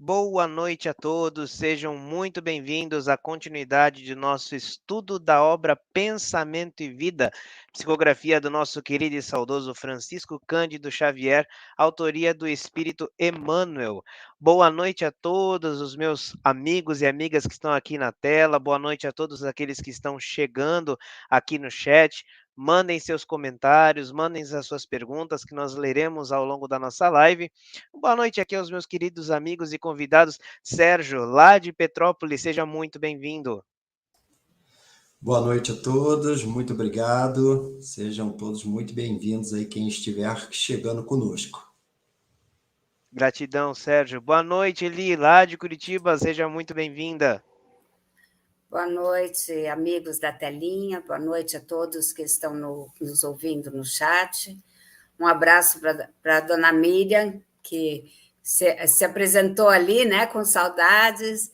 Boa noite a todos, sejam muito bem-vindos à continuidade de nosso estudo da obra Pensamento e Vida, psicografia do nosso querido e saudoso Francisco Cândido Xavier, autoria do Espírito Emmanuel. Boa noite a todos os meus amigos e amigas que estão aqui na tela, boa noite a todos aqueles que estão chegando aqui no chat. Mandem seus comentários, mandem as suas perguntas que nós leremos ao longo da nossa live. Boa noite aqui aos meus queridos amigos e convidados. Sérgio, lá de Petrópolis, seja muito bem-vindo. Boa noite a todos, muito obrigado. Sejam todos muito bem-vindos aí, quem estiver chegando conosco. Gratidão, Sérgio. Boa noite, Eli, lá de Curitiba, seja muito bem-vinda. Boa noite, amigos da telinha, boa noite a todos que estão nos ouvindo no chat. Um abraço para a dona Miriam, que se apresentou ali, né, com saudades.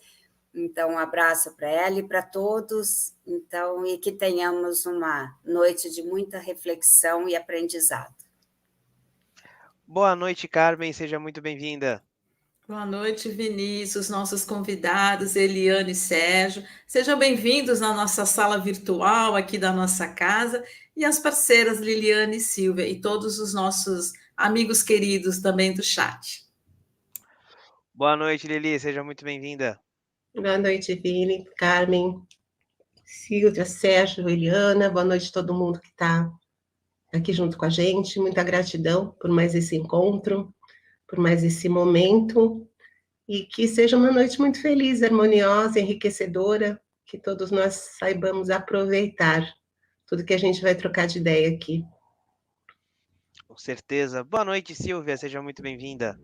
Então, um abraço para ela e para todos. Então, e que tenhamos uma noite de muita reflexão e aprendizado. Boa noite, Carmen, seja muito bem-vinda. Boa noite, Vinícius, nossos convidados, Eliane e Sérgio. Sejam bem-vindos na nossa sala virtual aqui da nossa casa e as parceiras Liliane e Silvia e todos os nossos amigos queridos também do chat. Boa noite, Lili, seja muito bem-vinda. Boa noite, Vini, Carmen, Silvia, Sérgio, Eliana. Boa noite a todo mundo que está aqui junto com a gente. Muita gratidão por mais esse encontro, por mais esse momento, e que seja uma noite muito feliz, harmoniosa, enriquecedora, que todos nós saibamos aproveitar tudo que a gente vai trocar de ideia aqui. Com certeza. Boa noite, Silvia, seja muito bem-vinda.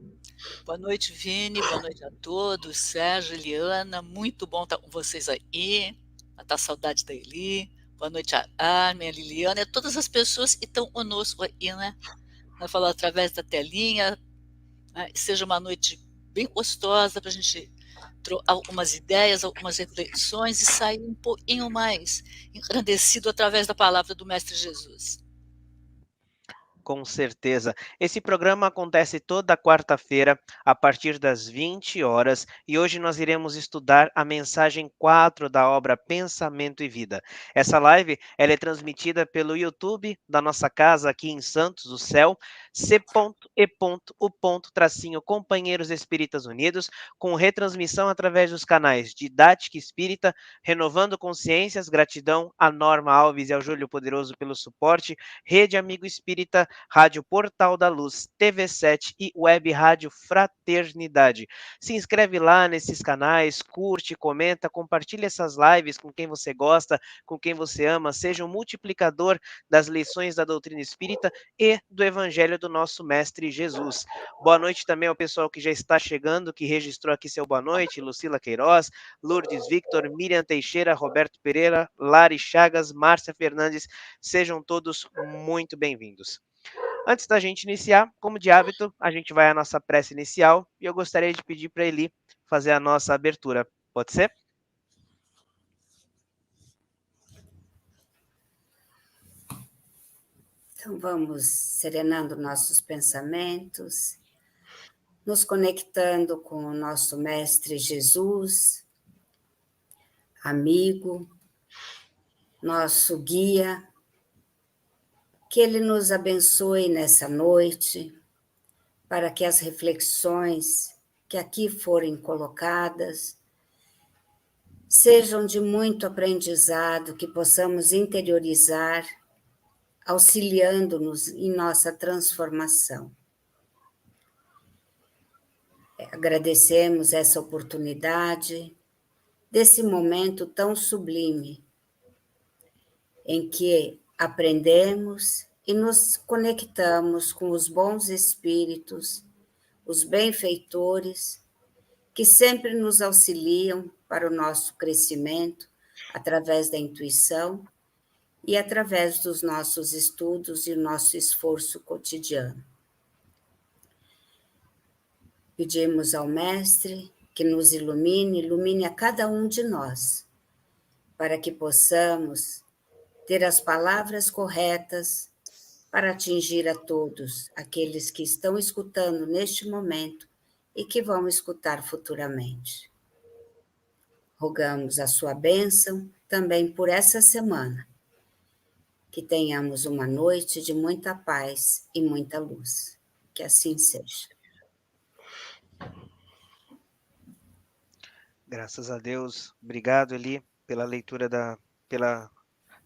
Boa noite, Vini, boa noite a todos, Sérgio, Eliana, muito bom estar com vocês aí, matar saudade da Eli, boa noite a Armin, a Liliana, e a todas as pessoas que estão conosco aí, né? Vai falar através da telinha, né? Seja uma noite bem gostosa para a gente trocar algumas ideias, algumas reflexões e sair um pouquinho mais engrandecido através da palavra do Mestre Jesus. Com certeza. Esse programa acontece toda quarta-feira, a partir das 20 horas, e hoje nós iremos estudar a mensagem 4 da obra Pensamento e Vida. Essa live ela é transmitida pelo YouTube da nossa casa aqui em Santos, o Céu, C.E.U.Companheiros Espíritas Unidos, com retransmissão através dos canais Didática Espírita, Renovando Consciências, gratidão a Norma Alves e ao Júlio Poderoso pelo suporte, Rede Amigo Espírita, Rádio Portal da Luz, TV7 e Web Rádio Fraternidade. Se inscreve lá nesses canais, curte, comenta, compartilha essas lives com quem você gosta, com quem você ama, seja um multiplicador das lições da doutrina espírita e do Evangelho do nosso Mestre Jesus. Boa noite também ao pessoal que já está chegando, que registrou aqui seu boa noite, Lucila Queiroz, Lourdes Victor, Miriam Teixeira, Roberto Pereira, Lari Chagas, Márcia Fernandes, sejam todos muito bem-vindos. Antes da gente iniciar, como de hábito, a gente vai à nossa prece inicial e eu gostaria de pedir para Eli fazer a nossa abertura. Pode ser? Então, vamos serenando nossos pensamentos, nos conectando com o nosso Mestre Jesus, amigo, nosso guia, que Ele nos abençoe nessa noite, para que as reflexões que aqui forem colocadas sejam de muito aprendizado, que possamos interiorizar, auxiliando-nos em nossa transformação. Agradecemos essa oportunidade, desse momento tão sublime, em que aprendemos e nos conectamos com os bons espíritos, os benfeitores, que sempre nos auxiliam para o nosso crescimento, através da intuição e através dos nossos estudos e o nosso esforço cotidiano. Pedimos ao Mestre que nos ilumine a cada um de nós, para que possamos ter as palavras corretas para atingir a todos aqueles que estão escutando neste momento e que vão escutar futuramente. Rogamos a sua bênção também por essa semana. Que tenhamos uma noite de muita paz e muita luz. Que assim seja. Graças a Deus. Obrigado, Eli, pela leitura pela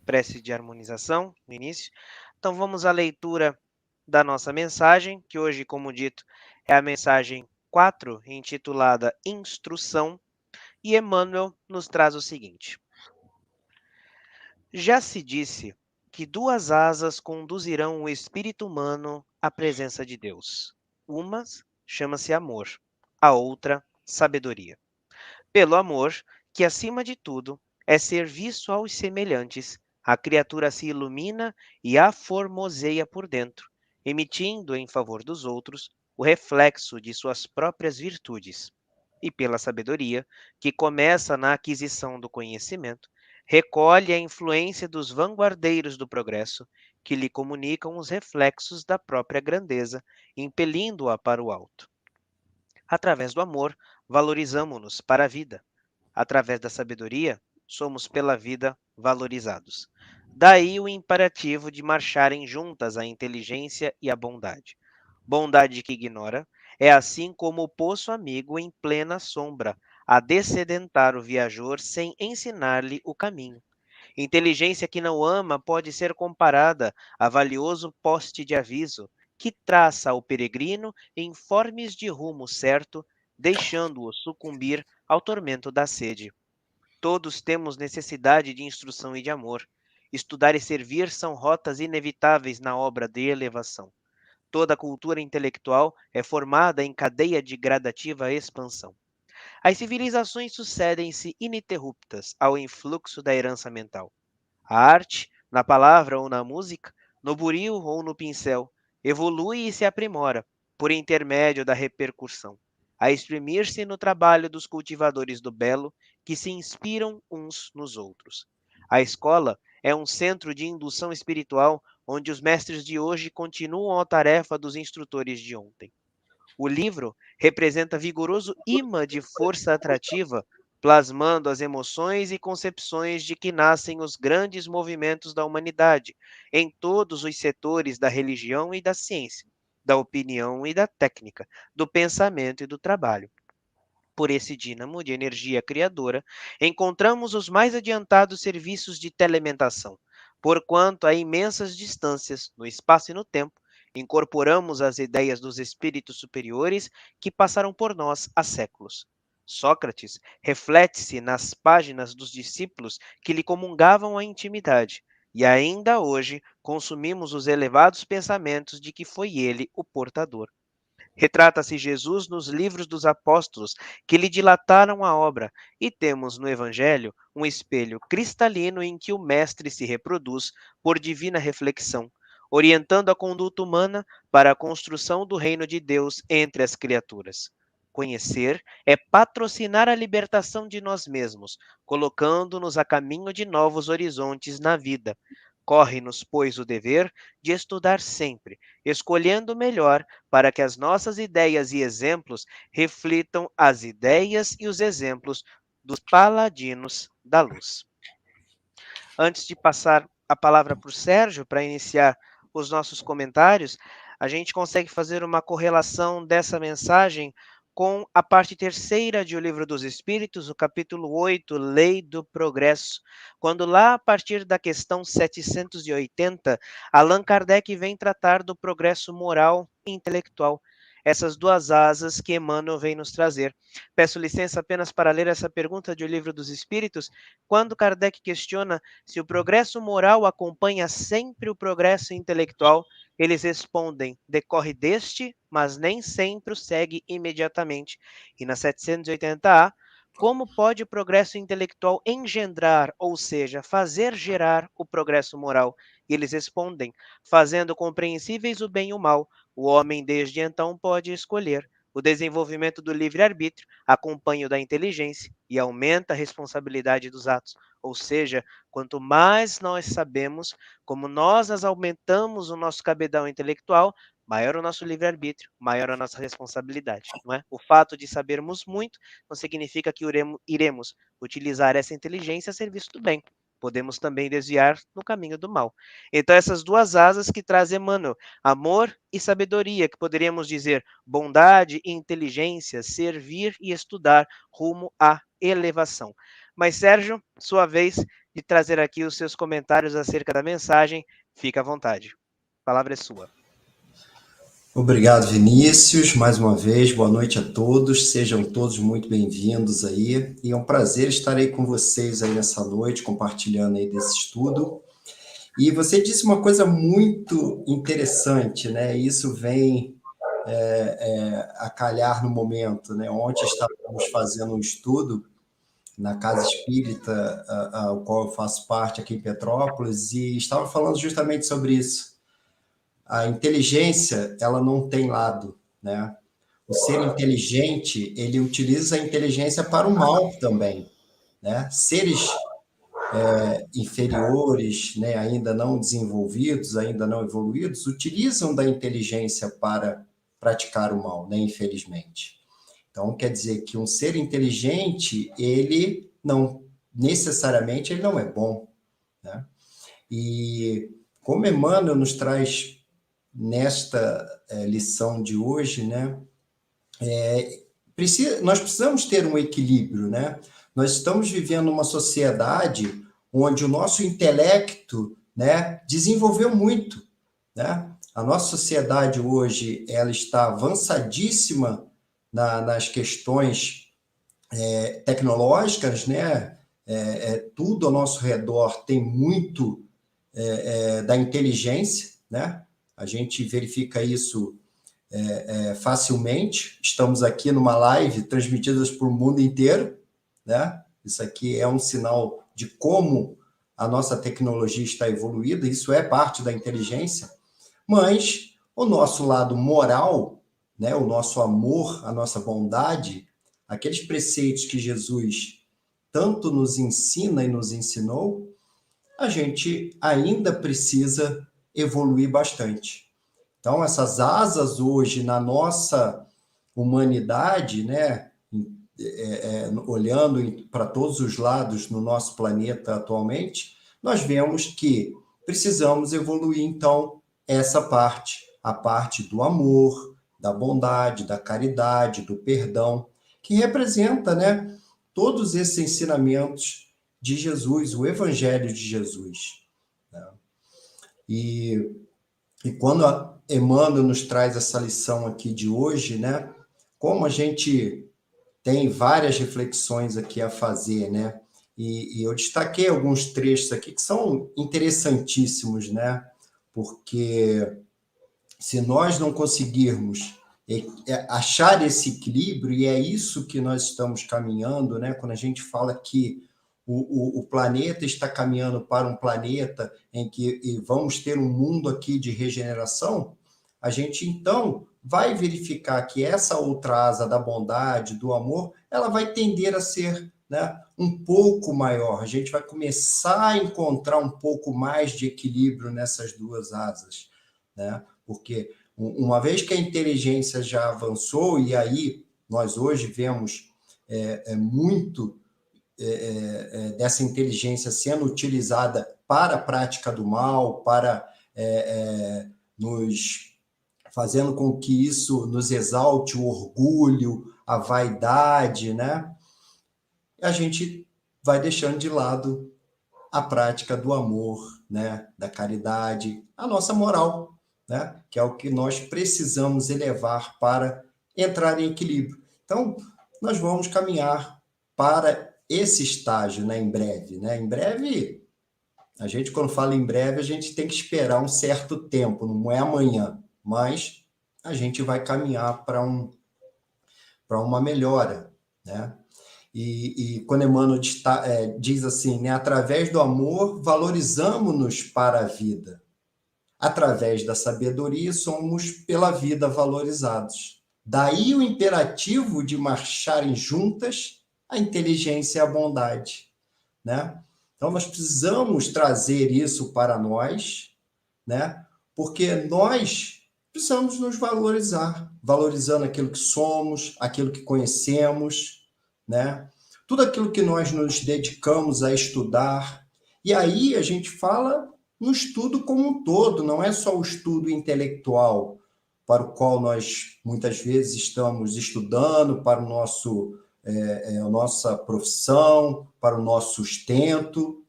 prece de harmonização no início. Então vamos à leitura da nossa mensagem, que hoje, como dito, é a mensagem 4, intitulada Instrução, e Emmanuel nos traz o seguinte: já se disse que duas asas conduzirão o espírito humano à presença de Deus. Uma chama-se amor, a outra, sabedoria. Pelo amor, que acima de tudo é serviço aos semelhantes, a criatura se ilumina e aformoseia por dentro, emitindo em favor dos outros o reflexo de suas próprias virtudes. E pela sabedoria, que começa na aquisição do conhecimento, recolhe a influência dos vanguardeiros do progresso, que lhe comunicam os reflexos da própria grandeza, impelindo-a para o alto. Através do amor, valorizamo-nos para a vida. Através da sabedoria, somos pela vida valorizados. Daí o imperativo de marcharem juntas a inteligência e a bondade. Bondade que ignora é assim como o poço amigo em plena sombra, a dessedentar o viajor sem ensinar-lhe o caminho. Inteligência que não ama pode ser comparada a valioso poste de aviso, que traça ao peregrino informes de rumo certo, deixando-o sucumbir ao tormento da sede. Todos temos necessidade de instrução e de amor. Estudar e servir são rotas inevitáveis na obra de elevação. Toda cultura intelectual é formada em cadeia de gradativa expansão. As civilizações sucedem-se ininterruptas ao influxo da herança mental. A arte, na palavra ou na música, no buril ou no pincel, evolui e se aprimora, por intermédio da repercussão, a exprimir-se no trabalho dos cultivadores do belo, que se inspiram uns nos outros. A escola é um centro de indução espiritual onde os mestres de hoje continuam a tarefa dos instrutores de ontem. O livro representa vigoroso imã de força atrativa, plasmando as emoções e concepções de que nascem os grandes movimentos da humanidade, em todos os setores da religião e da ciência, da opinião e da técnica, do pensamento e do trabalho. Por esse dínamo de energia criadora, encontramos os mais adiantados serviços de telementação, porquanto a imensas distâncias, no espaço e no tempo, incorporamos as ideias dos espíritos superiores que passaram por nós há séculos. Sócrates reflete-se nas páginas dos discípulos que lhe comungavam a intimidade, e ainda hoje consumimos os elevados pensamentos de que foi ele o portador. Retrata-se Jesus nos livros dos apóstolos que lhe dilataram a obra, e temos no Evangelho um espelho cristalino em que o Mestre se reproduz por divina reflexão, orientando a conduta humana para a construção do reino de Deus entre as criaturas. Conhecer é patrocinar a libertação de nós mesmos, colocando-nos a caminho de novos horizontes na vida. Corre-nos, pois, o dever de estudar sempre, escolhendo o melhor para que as nossas ideias e exemplos reflitam as ideias e os exemplos dos paladinos da luz. Antes de passar a palavra para o Sérgio para iniciar os nossos comentários, a gente consegue fazer uma correlação dessa mensagem com a parte terceira de O Livro dos Espíritos, o capítulo 8, Lei do Progresso, quando lá a partir da questão 780, Allan Kardec vem tratar do progresso moral e intelectual, essas duas asas que Emmanuel vem nos trazer. Peço licença apenas para ler essa pergunta de O Livro dos Espíritos, quando Kardec questiona se o progresso moral acompanha sempre o progresso intelectual, eles respondem, decorre deste, mas nem sempre o segue imediatamente. E na 780A, como pode o progresso intelectual engendrar, ou seja, fazer gerar o progresso moral? E eles respondem, fazendo compreensíveis o bem e o mal, o homem desde então pode escolher. O desenvolvimento do livre-arbítrio acompanha o da inteligência e aumenta a responsabilidade dos atos. Ou seja, quanto mais nós sabemos, como nós aumentamos o nosso cabedal intelectual, maior o nosso livre-arbítrio, maior a nossa responsabilidade, não é? O fato de sabermos muito não significa que iremos utilizar essa inteligência a serviço do bem. Podemos também desviar no caminho do mal. Então, essas duas asas que traz Emmanuel, amor e sabedoria, que poderíamos dizer bondade e inteligência, servir e estudar rumo à elevação. Mas, Sérgio, sua vez de trazer aqui os seus comentários acerca da mensagem, fica à vontade. A palavra é sua. Obrigado, Vinícius, mais uma vez, boa noite a todos, sejam todos muito bem-vindos aí, e é um prazer estar aí com vocês aí nessa noite, compartilhando aí desse estudo. E você disse uma coisa muito interessante, né? Isso vem a calhar no momento, né? Ontem estávamos fazendo um estudo na Casa Espírita, ao qual eu faço parte aqui em Petrópolis, e estava falando justamente sobre isso. A inteligência, ela não tem lado, né? O ser inteligente, ele utiliza a inteligência para o mal também, né? Seres inferiores, né, ainda não desenvolvidos, ainda não evoluídos, utilizam da inteligência para praticar o mal, né, infelizmente. Então, quer dizer que um ser inteligente, ele não, necessariamente, ele não é bom, né? E como Emmanuel nos traz nesta lição de hoje, né, nós precisamos ter um equilíbrio, né? Nós estamos vivendo uma sociedade onde o nosso intelecto, né, desenvolveu muito, né? A nossa sociedade hoje, ela está avançadíssima nas questões tecnológicas, né? Tudo ao nosso redor tem muito da inteligência, né? A gente verifica isso facilmente. Estamos aqui numa live transmitida por o mundo inteiro, né? Isso aqui é um sinal de como a nossa tecnologia está evoluída, isso é parte da inteligência, mas o nosso lado moral, né? O nosso amor, a nossa bondade, aqueles preceitos que Jesus tanto nos ensina e nos ensinou, a gente ainda precisa evoluir bastante. Então, essas asas hoje na nossa humanidade, né, olhando para todos os lados no nosso planeta atualmente, nós vemos que precisamos evoluir, então, essa parte, a parte do amor, da bondade, da caridade, do perdão, que representa, né, todos esses ensinamentos de Jesus, o Evangelho de Jesus, né? E quando Emmanuel nos traz essa lição aqui de hoje, né, como a gente tem várias reflexões aqui a fazer, né, e eu destaquei alguns trechos aqui que são interessantíssimos, né, porque se nós não conseguirmos achar esse equilíbrio, e é isso que nós estamos caminhando, né, quando a gente fala que o planeta está caminhando para um planeta em que vamos ter um mundo aqui de regeneração, a gente, então, vai verificar que essa outra asa da bondade, do amor, ela vai tender a ser, né, um pouco maior. A gente vai começar a encontrar um pouco mais de equilíbrio nessas duas asas, né? Porque uma vez que a inteligência já avançou, e aí nós hoje vemos muito dessa inteligência sendo utilizada para a prática do mal, para nos fazendo com que isso nos exalte o orgulho, a vaidade, né? A gente vai deixando de lado a prática do amor, né? Da caridade, a nossa moral, né? Que é o que nós precisamos elevar para entrar em equilíbrio. Então, nós vamos caminhar para esse estágio, né? Em breve, né? Em breve, a gente, quando fala em breve, a gente tem que esperar um certo tempo, não é amanhã, mas a gente vai caminhar para uma melhora, né? E quando Emmanuel diz assim, né, através do amor, valorizamos-nos para a vida. Através da sabedoria, somos pela vida valorizados. Daí o imperativo de marcharem juntas a inteligência e a bondade, né? Então, nós precisamos trazer isso para nós, né? Porque nós precisamos nos valorizar, valorizando aquilo que somos, aquilo que conhecemos, né? Tudo aquilo que nós nos dedicamos a estudar. E aí a gente fala no estudo como um todo, não é só o estudo intelectual, para o qual nós muitas vezes estamos estudando para o a nossa profissão, para o nosso sustento.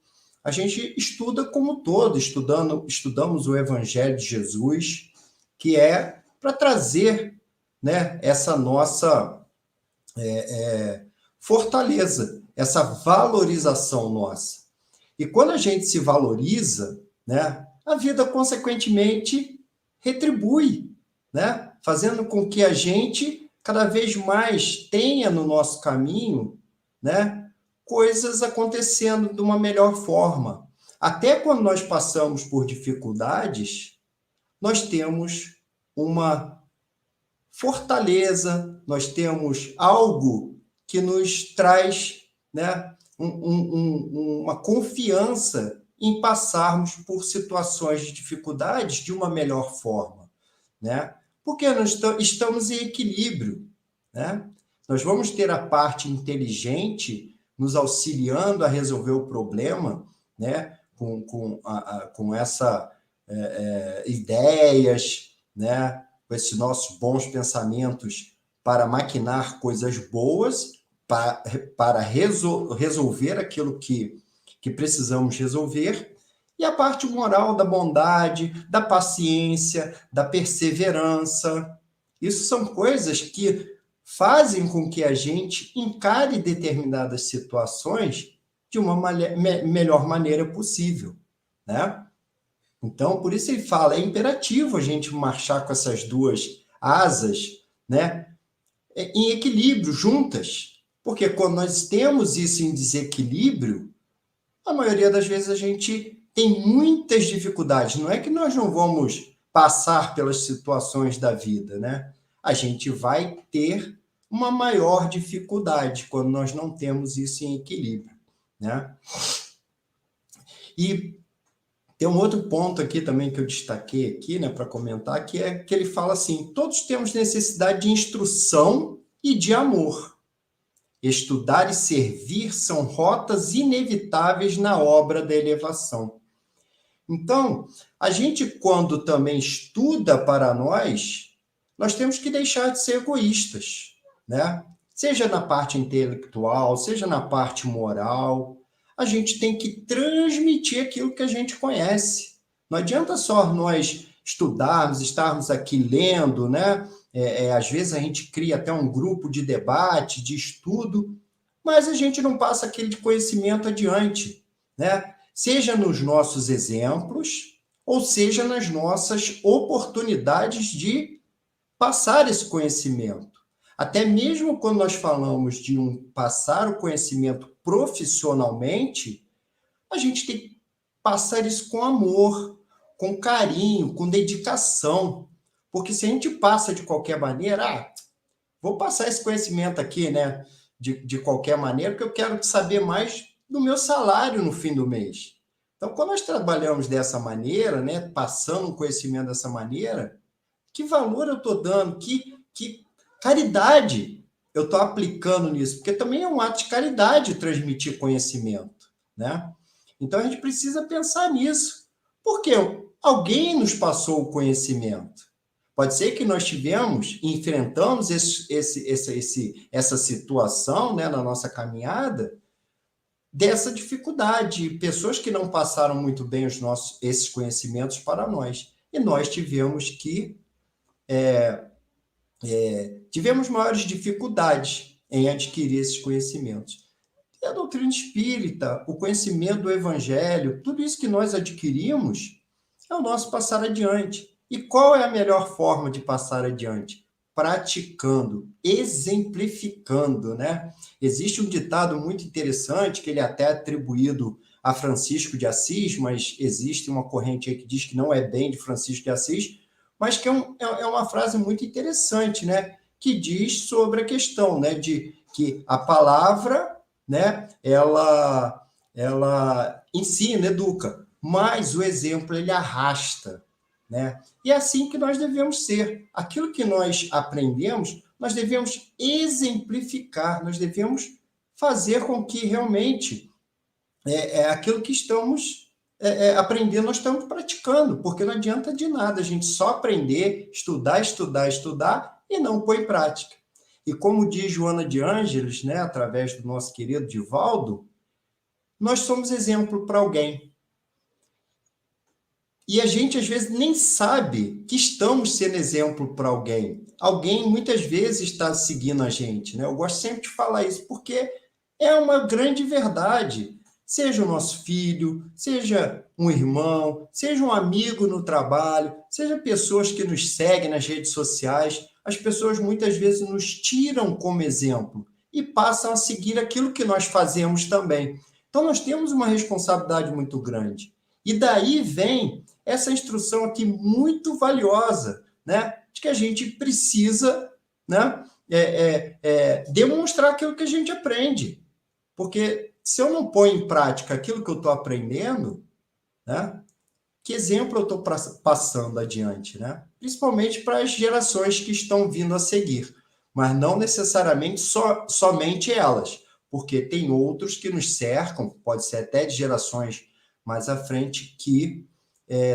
A gente estuda como um todo, estudamos o Evangelho de Jesus, que é para trazer, né, essa nossa fortaleza, essa valorização nossa. E quando a gente se valoriza, né, a vida, consequentemente, retribui, né, fazendo com que a gente cada vez mais tenha no nosso caminho, né, coisas acontecendo de uma melhor forma. Até quando nós passamos por dificuldades, nós temos uma fortaleza, nós temos algo que nos traz, né, uma confiança em passarmos por situações de dificuldades de uma melhor forma, né? Porque nós estamos em equilíbrio, né? Nós vamos ter a parte inteligente nos auxiliando a resolver o problema, né? Com essa ideias, né? Com esses nossos bons pensamentos para maquinar coisas boas, para resolver aquilo que precisamos resolver, e a parte moral da bondade, da paciência, da perseverança. Isso são coisas que fazem com que a gente encare determinadas situações de uma melhor maneira possível, né? Então, por isso ele fala, é imperativo a gente marchar com essas duas asas, né, em equilíbrio, juntas. Porque quando nós temos isso em desequilíbrio, a maioria das vezes a gente tem muitas dificuldades. Não é que nós não vamos passar pelas situações da vida, né? A gente vai ter uma maior dificuldade quando nós não temos isso em equilíbrio, né? E tem um outro ponto aqui também que eu destaquei aqui, né, para comentar, que é que ele fala assim, todos temos necessidade de instrução e de amor. Estudar e servir são rotas inevitáveis na obra da elevação. Então, a gente, quando também estuda para nós temos que deixar de ser egoístas, né? Seja na parte intelectual, seja na parte moral, a gente tem que transmitir aquilo que a gente conhece. Não adianta só nós estudarmos, estarmos aqui lendo, né? Às vezes a gente cria até um grupo de debate, de estudo, mas a gente não passa aquele conhecimento adiante, né? Seja nos nossos exemplos, ou seja nas nossas oportunidades de passar esse conhecimento. Até mesmo quando nós falamos de passar o conhecimento profissionalmente, a gente tem que passar isso com amor, com carinho, com dedicação. Porque se a gente passa de qualquer maneira, vou passar esse conhecimento aqui, né, de qualquer maneira, porque eu quero saber mais do meu salário no fim do mês. Então, quando nós trabalhamos dessa maneira, né, passando um conhecimento dessa maneira, que valor eu estou dando? Que caridade eu estou aplicando nisso? Porque também é um ato de caridade transmitir conhecimento, né? Então, a gente precisa pensar nisso. Porque alguém nos passou o conhecimento. Pode ser que nós enfrentamos essa situação, né, na nossa caminhada, dessa dificuldade, pessoas que não passaram muito bem esses conhecimentos para nós. E nós tivemos maiores dificuldades em adquirir esses conhecimentos. E a doutrina espírita, o conhecimento do evangelho, tudo isso que nós adquirimos é o nosso passar adiante. E qual é a melhor forma de passar adiante? Praticando, exemplificando, né? Existe um ditado muito interessante, que ele é até atribuído a Francisco de Assis, mas existe uma corrente aí que diz que não é bem de Francisco de Assis, mas que é uma frase muito interessante, né? Que diz sobre a questão, né, de que a palavra, né, ela ensina, educa, mas o exemplo ele arrasta, né? E é assim que nós devemos ser. Aquilo que nós aprendemos, nós devemos exemplificar, nós devemos fazer com que realmente aquilo que estamos aprendendo, nós estamos praticando, porque não adianta de nada a gente só aprender, estudar, estudar, estudar e não pôr em prática. E como diz Joana de Ângeles, né, através do nosso querido Divaldo, nós somos exemplo para alguém. E a gente, às vezes, nem sabe que estamos sendo exemplo para alguém. Alguém, muitas vezes, está seguindo a gente, né? Eu gosto sempre de falar isso, porque é uma grande verdade. Seja o nosso filho, seja um irmão, seja um amigo no trabalho, seja pessoas que nos seguem nas redes sociais, as pessoas muitas vezes nos tiram como exemplo e passam a seguir aquilo que nós fazemos também. Então, nós temos uma responsabilidade muito grande. E daí vem essa instrução aqui muito valiosa, né? De que a gente precisa, né, demonstrar aquilo que a gente aprende. Porque se eu não ponho em prática aquilo que eu estou aprendendo, né, que exemplo eu estou passando adiante, né? Principalmente para as gerações que estão vindo a seguir. Mas não necessariamente somente elas, porque tem outros que nos cercam, pode ser até de gerações mais à frente, que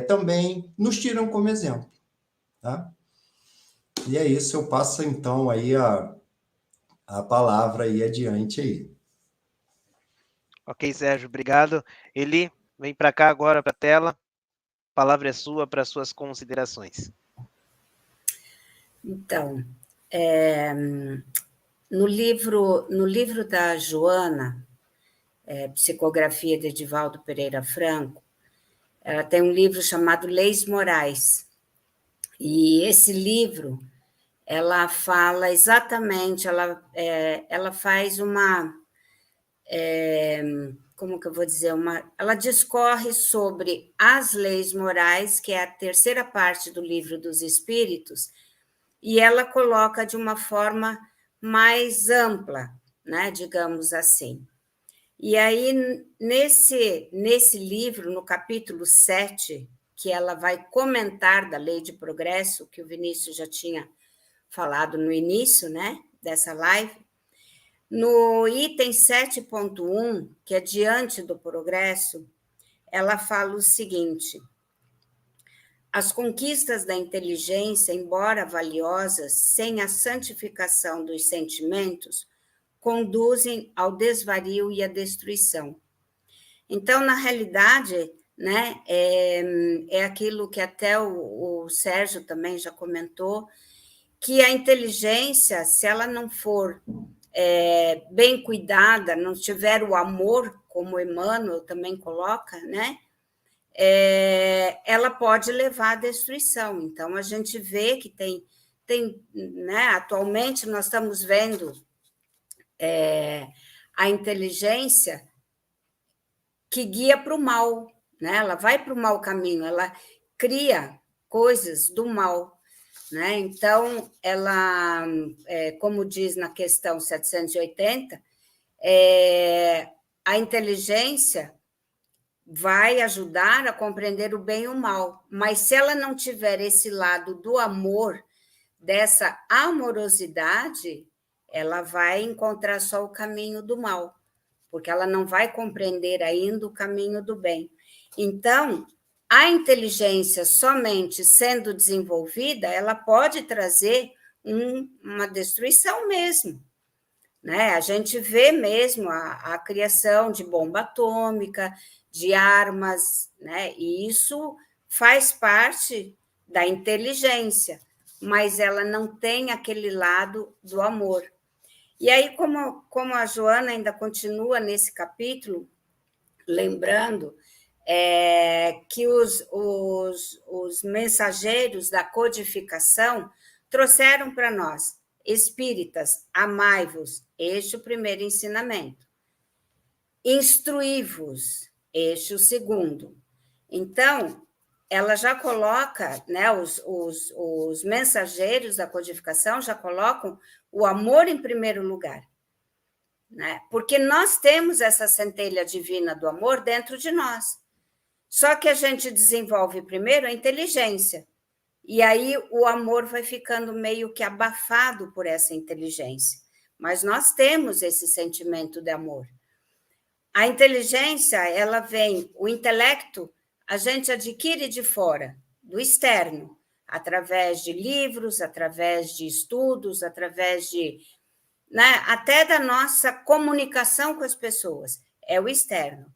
também nos tiram como exemplo. Tá? E é isso, eu passo então aí a palavra aí adiante aí. Ok, Sérgio, obrigado. Eli, vem para cá agora, para a tela. A palavra é sua para suas considerações. Então, no livro da Joana, Psicografia de Edivaldo Pereira Franco, ela tem um livro chamado Leis Morais. E esse livro, ela fala exatamente, ela faz uma... como que eu vou dizer? Ela discorre sobre as leis morais, que é a terceira parte do Livro dos Espíritos, e ela coloca de uma forma mais ampla, né, digamos assim. E aí, nesse livro, no capítulo 7, que ela vai comentar da lei de progresso, que o Vinícius já tinha falado no início, né, dessa live, no item 7.1, que é diante do progresso, ela fala o seguinte: as conquistas da inteligência, embora valiosas, sem a santificação dos sentimentos, conduzem ao desvario e à destruição. Então, na realidade, né, é aquilo que até o Sérgio também já comentou, que a inteligência, se ela não for bem cuidada, não tiver o amor, como Emmanuel também coloca, né, ela pode levar à destruição. Então, a gente vê que tem né, atualmente nós estamos vendo a inteligência que guia para o mal, né? Ela vai para o mau caminho, ela cria coisas do mal, né? Então, ela, como diz na questão 780, a inteligência vai ajudar a compreender o bem e o mal, mas se ela não tiver esse lado do amor, dessa amorosidade, ela vai encontrar só o caminho do mal, porque ela não vai compreender ainda o caminho do bem. Então, a inteligência somente sendo desenvolvida, ela pode trazer uma destruição mesmo, né? A gente vê mesmo a criação de bomba atômica, de armas, né? E isso faz parte da inteligência, mas ela não tem aquele lado do amor. E aí, como a Joana ainda continua nesse capítulo, lembrando que os mensageiros da codificação trouxeram para nós: espíritas, amai-vos, este é o primeiro ensinamento. Instruí-vos, este é o segundo. Então, ela já coloca, né, os mensageiros da codificação já colocam o amor em primeiro lugar, né? Porque nós temos essa centelha divina do amor dentro de nós. Só que a gente desenvolve primeiro a inteligência, e aí o amor vai ficando meio que abafado por essa inteligência. Mas nós temos esse sentimento de amor. A inteligência, ela vem, o intelecto, a gente adquire de fora, do externo, através de livros, através de estudos, através de, né, até da nossa comunicação com as pessoas, é o externo.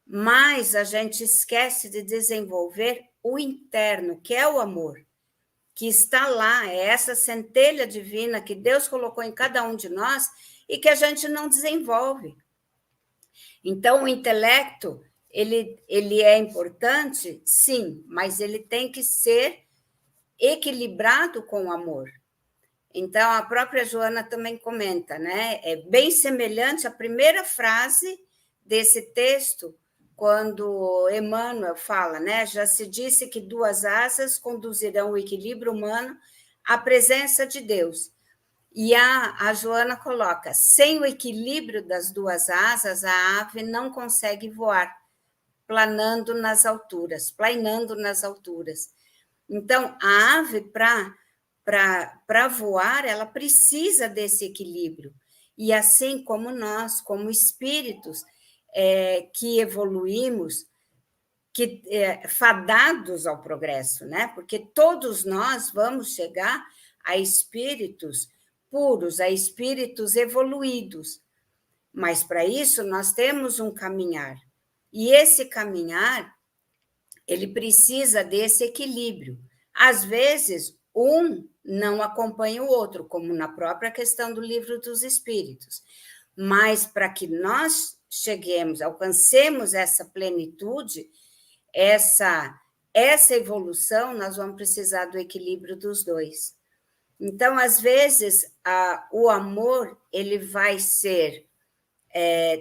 Mas a gente esquece de desenvolver o interno, que é o amor, que está lá, é essa centelha divina que Deus colocou em cada um de nós e que a gente não desenvolve. Então, o intelecto, ele é importante, sim, mas ele tem que ser equilibrado com o amor. Então, a própria Joana também comenta, né? É bem semelhante à primeira frase desse texto, quando Emmanuel fala, né? Já se disse que 2 asas conduzirão o equilíbrio humano à presença de Deus. E a Joana coloca, sem o equilíbrio das 2 asas, a ave não consegue voar, planeando nas alturas. Então, a ave, para voar, ela precisa desse equilíbrio. E assim como nós, como espíritos que evoluímos, fadados ao progresso, né? Porque todos nós vamos chegar a espíritos puros, a espíritos evoluídos. Mas, para isso, nós temos um caminhar. E esse caminhar, ele precisa desse equilíbrio. Às vezes, um não acompanha o outro, como na própria questão do Livro dos Espíritos. Mas, para que nós cheguemos, alcancemos essa plenitude, essa evolução, nós vamos precisar do equilíbrio dos dois. Então, às vezes, o amor ele vai ser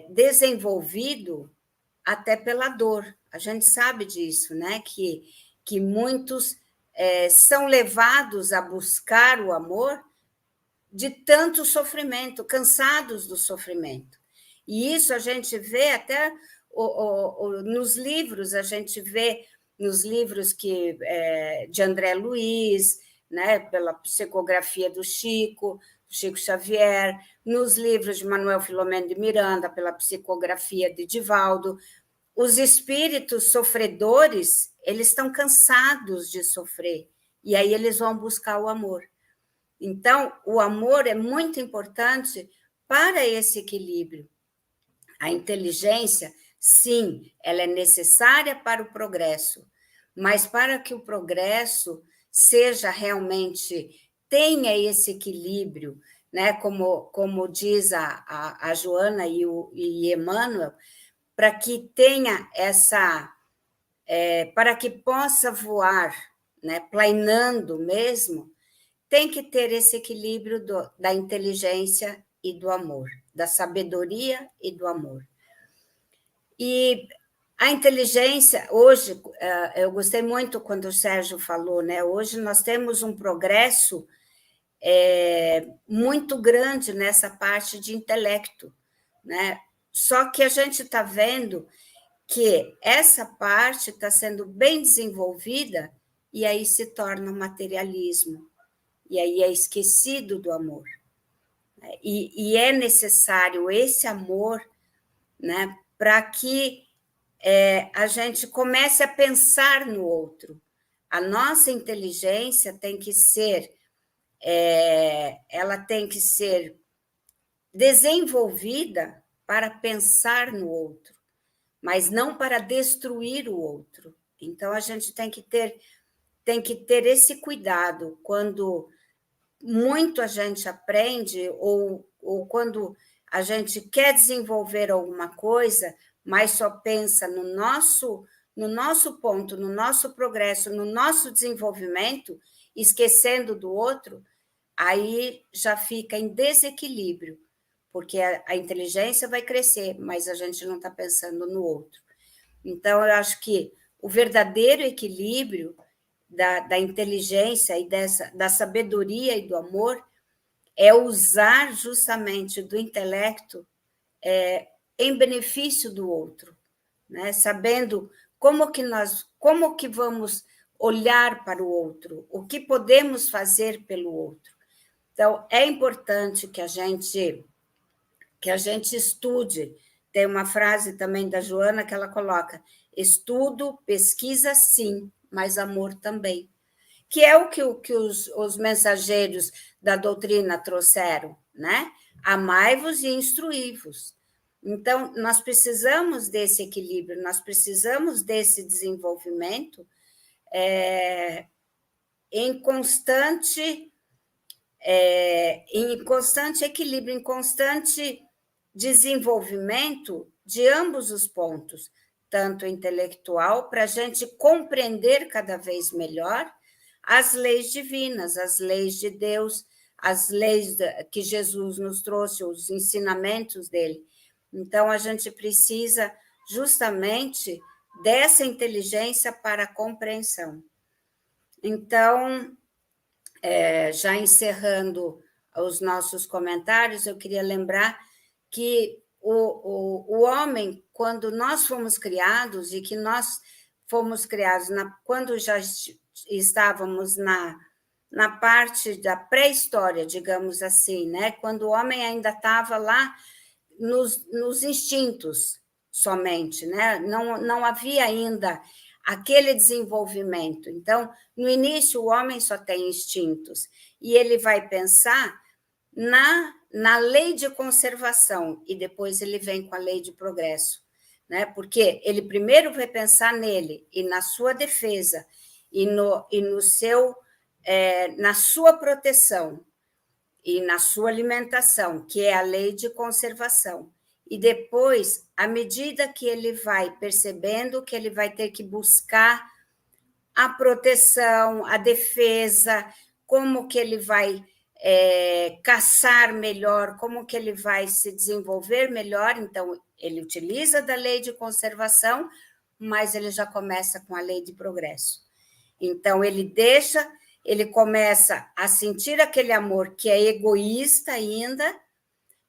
desenvolvido até pela dor. A gente sabe disso, né? Que muitos são levados a buscar o amor de tanto sofrimento, cansados do sofrimento. E isso a gente vê até nos livros, a gente vê nos livros de André Luiz, né, pela psicografia do Chico Xavier, nos livros de Manuel Filomeno de Miranda, pela psicografia de Divaldo. Os espíritos sofredores, eles estão cansados de sofrer, e aí eles vão buscar o amor. Então, o amor é muito importante para esse equilíbrio. A inteligência, sim, ela é necessária para o progresso, mas para que o progresso seja realmente, tenha esse equilíbrio, né? Como diz a Joana e Emmanuel, para que tenha para que possa voar, né? Planeando mesmo, tem que ter esse equilíbrio da inteligência e do amor, da sabedoria e do amor. E a inteligência, hoje, eu gostei muito quando o Sérgio falou, né? Hoje nós temos um progresso muito grande nessa parte de intelecto, né? Só que a gente está vendo que essa parte está sendo bem desenvolvida e aí se torna um materialismo, e aí é esquecido do amor. E é necessário esse amor, né, para que a gente comece a pensar no outro. A nossa inteligência tem que ser, ela tem que ser desenvolvida para pensar no outro, mas não para destruir o outro. Então, a gente tem que ter esse cuidado quando muito a gente aprende ou quando a gente quer desenvolver alguma coisa, mas só pensa no nosso ponto, no nosso progresso, no nosso desenvolvimento, esquecendo do outro, aí já fica em desequilíbrio, porque a inteligência vai crescer, mas a gente não está pensando no outro. Então, eu acho que o verdadeiro equilíbrio da inteligência e da sabedoria e do amor é usar justamente do intelecto em benefício do outro, né? Sabendo como que vamos olhar para o outro, o que podemos fazer pelo outro. Então, é importante que a gente estude. Tem uma frase também da Joana que ela coloca: estudo, pesquisa, sim, mas amor também. Que é o que os mensageiros da doutrina trouxeram, né? Amai-vos e instruí-vos. Então, nós precisamos desse equilíbrio, nós precisamos desse desenvolvimento em constante equilíbrio, em constante desenvolvimento de ambos os pontos, tanto intelectual, para a gente compreender cada vez melhor as leis divinas, as leis de Deus, as leis que Jesus nos trouxe, os ensinamentos dele. Então, a gente precisa justamente dessa inteligência para a compreensão. Então, já encerrando os nossos comentários, eu queria lembrar que o homem, quando nós fomos criados, e que nós fomos criados quando já estávamos na parte da pré-história, digamos assim, né? Quando o homem ainda estava lá nos instintos somente, né? Não havia ainda aquele desenvolvimento. Então, no início, o homem só tem instintos, e ele vai pensar na lei de conservação, e depois ele vem com a lei de progresso, né? Porque ele primeiro vai pensar nele e na sua defesa, e na sua proteção e na sua alimentação, que é a lei de conservação. E depois, à medida que ele vai percebendo que ele vai ter que buscar a proteção, a defesa, como que ele vai caçar melhor, como que ele vai se desenvolver melhor, então ele utiliza da lei de conservação, mas ele já começa com a lei de progresso. Então, ele começa a sentir aquele amor que é egoísta ainda,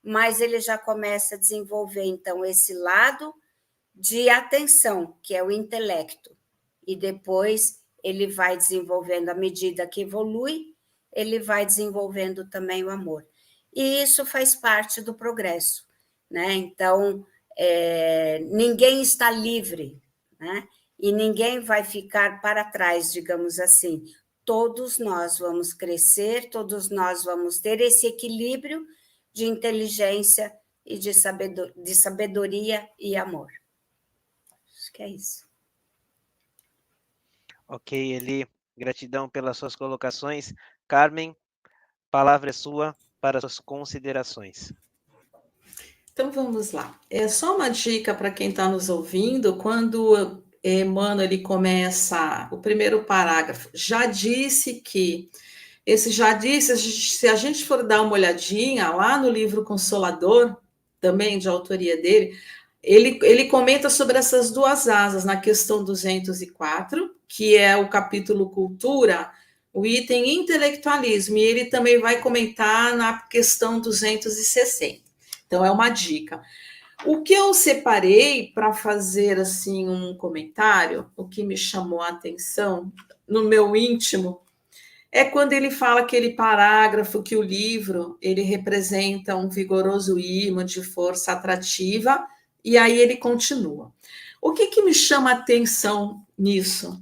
mas ele já começa a desenvolver, então, esse lado de atenção, que é o intelecto. E depois ele vai desenvolvendo, à medida que evolui, ele vai desenvolvendo também o amor. E isso faz parte do progresso, né? Então, ninguém está livre, né? E ninguém vai ficar para trás, digamos assim. Todos nós vamos crescer, todos nós vamos ter esse equilíbrio de inteligência e de sabedoria e amor. Acho que é isso. Ok, Eli, gratidão pelas suas colocações. Carmen, palavra é sua para suas considerações. Então vamos lá. É só uma dica para quem está nos ouvindo, quando Emmanuel ele começa o primeiro parágrafo, já disse que, se a gente for dar uma olhadinha lá no livro Consolador, também de autoria dele, ele comenta sobre essas duas asas, na questão 204, que é o capítulo Cultura, o item intelectualismo, e ele também vai comentar na questão 260. Então, é uma dica. O que eu separei para fazer assim um comentário, o que me chamou a atenção no meu íntimo, é quando ele fala aquele parágrafo que o livro ele representa um vigoroso ímã de força atrativa, e aí ele continua. O que me chama a atenção nisso?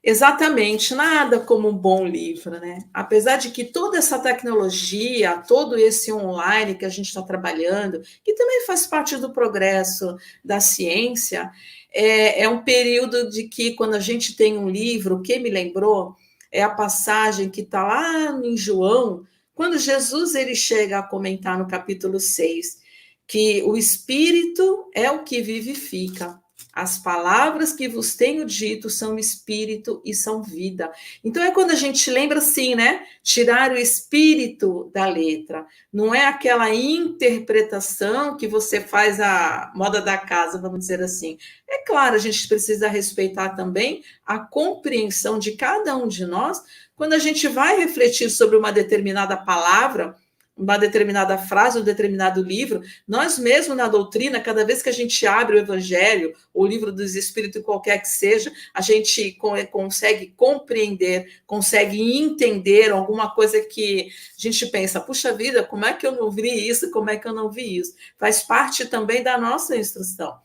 Exatamente, nada como um bom livro, né? Apesar de que toda essa tecnologia, todo esse online que a gente está trabalhando, que também faz parte do progresso da ciência, é um período de que, quando a gente tem um livro, o que me lembrou é a passagem que está lá em João, quando Jesus ele chega a comentar no capítulo 6, que o Espírito é o que vivifica. As palavras que vos tenho dito são espírito e são vida. Então é quando a gente lembra assim, né? Tirar o espírito da letra. Não é aquela interpretação que você faz a moda da casa, vamos dizer assim. É claro, a gente precisa respeitar também a compreensão de cada um de nós quando a gente vai refletir sobre uma determinada palavra, uma determinada frase, um determinado livro, nós mesmos na doutrina, cada vez que a gente abre o Evangelho, ou o livro dos Espíritos, qualquer que seja, a gente consegue compreender, consegue entender alguma coisa que a gente pensa, puxa vida, como é que eu não vi isso, como é que eu não vi isso? Faz parte também da nossa instrução.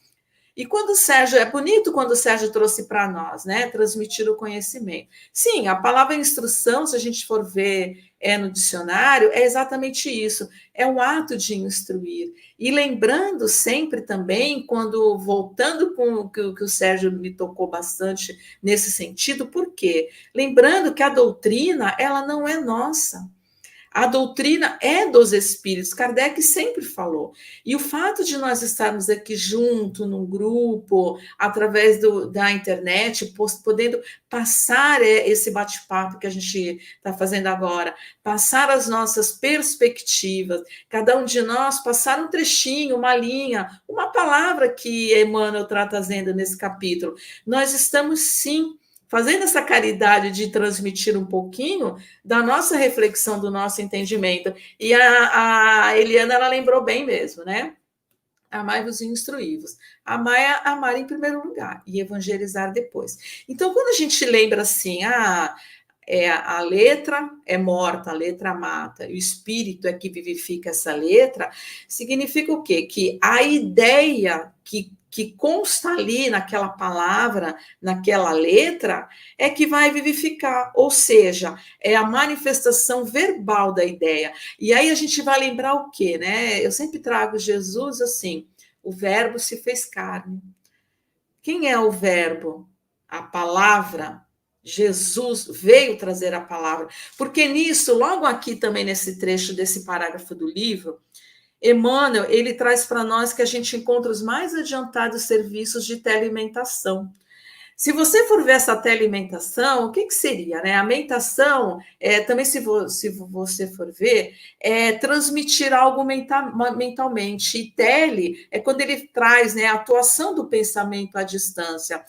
E quando o Sérgio, é bonito quando o Sérgio trouxe para nós, né, transmitir o conhecimento. Sim, a palavra instrução, se a gente for ver no dicionário, é exatamente isso, é o ato de instruir. E lembrando sempre também, quando voltando com o que o Sérgio me tocou bastante nesse sentido, por quê? Lembrando que a doutrina, ela não é nossa. A doutrina é dos espíritos, Kardec sempre falou. E o fato de nós estarmos aqui junto, num grupo, através da internet, podendo passar esse bate-papo que a gente está fazendo agora, passar as nossas perspectivas, cada um de nós passar um trechinho, uma linha, uma palavra que Emmanuel está trazendo nesse capítulo. Nós estamos, sim, fazendo essa caridade de transmitir um pouquinho da nossa reflexão, do nosso entendimento. E a Eliana, ela lembrou bem mesmo, né? Amai-vos e instruí-vos. Amar em primeiro lugar e evangelizar depois. Então, quando a gente lembra assim, a letra é morta, a letra mata, e o espírito é que vivifica essa letra, significa o quê? Que a ideia que consta ali naquela palavra, naquela letra, é que vai vivificar, ou seja, é a manifestação verbal da ideia. E aí a gente vai lembrar o quê, né? Eu sempre trago Jesus assim, o verbo se fez carne. Quem é o verbo? A palavra. Jesus veio trazer a palavra. Porque nisso, logo aqui também nesse trecho desse parágrafo do livro, Emmanuel, ele traz para nós que a gente encontra os mais adiantados serviços de telealimentação. Se você for ver essa telealimentação, o que seria? Né? A mentação, também se você for ver, é transmitir algo mentalmente. E tele é quando ele traz, né, a atuação do pensamento à distância.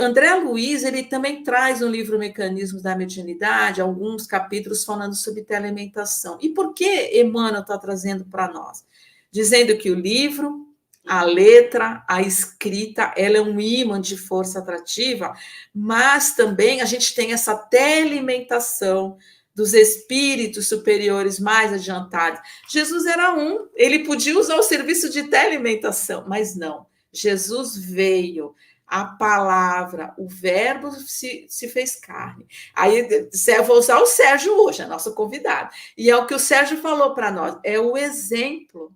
André Luiz, ele também traz no livro Mecanismos da Mediunidade alguns capítulos falando sobre telealimentação. E por que Emmanuel está trazendo para nós? Dizendo que o livro, a letra, a escrita, ela é um ímã de força atrativa, mas também a gente tem essa telealimentação dos espíritos superiores mais adiantados. Jesus era ele podia usar o serviço de telealimentação, mas não. Jesus veio, a palavra, o verbo se fez carne. Aí eu vou usar o Sérgio hoje, é nosso convidado. E é o que o Sérgio falou para nós, é o exemplo.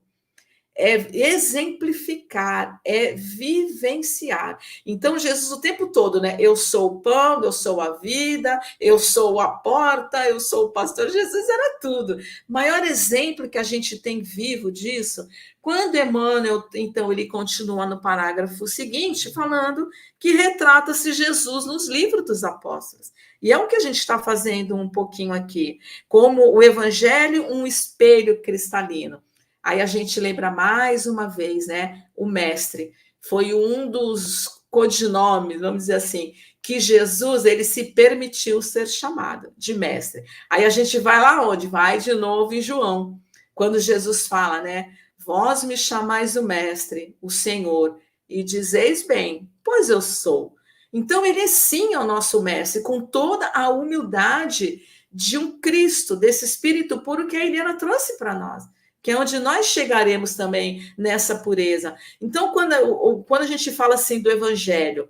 É exemplificar, é vivenciar. Então, Jesus o tempo todo, né? Eu sou o pão, eu sou a vida, eu sou a porta, eu sou o pastor. Jesus era tudo. O maior exemplo que a gente tem vivo disso, quando Emmanuel, então, ele continua no parágrafo seguinte, falando que retrata-se Jesus nos livros dos apóstolos. E é o que a gente está fazendo um pouquinho aqui. Como o evangelho, um espelho cristalino. Aí a gente lembra mais uma vez, né? O mestre foi um dos codinomes, vamos dizer assim, que Jesus, ele se permitiu ser chamado de mestre. Aí a gente vai lá onde? Vai de novo em João, quando Jesus fala, né? Vós me chamais o mestre, o Senhor, e dizeis bem, pois eu sou. Então ele sim é o nosso mestre, com toda a humildade de um Cristo, desse Espírito puro que a Eliana trouxe para nós, que é onde nós chegaremos também nessa pureza. Então, quando a gente fala assim do Evangelho,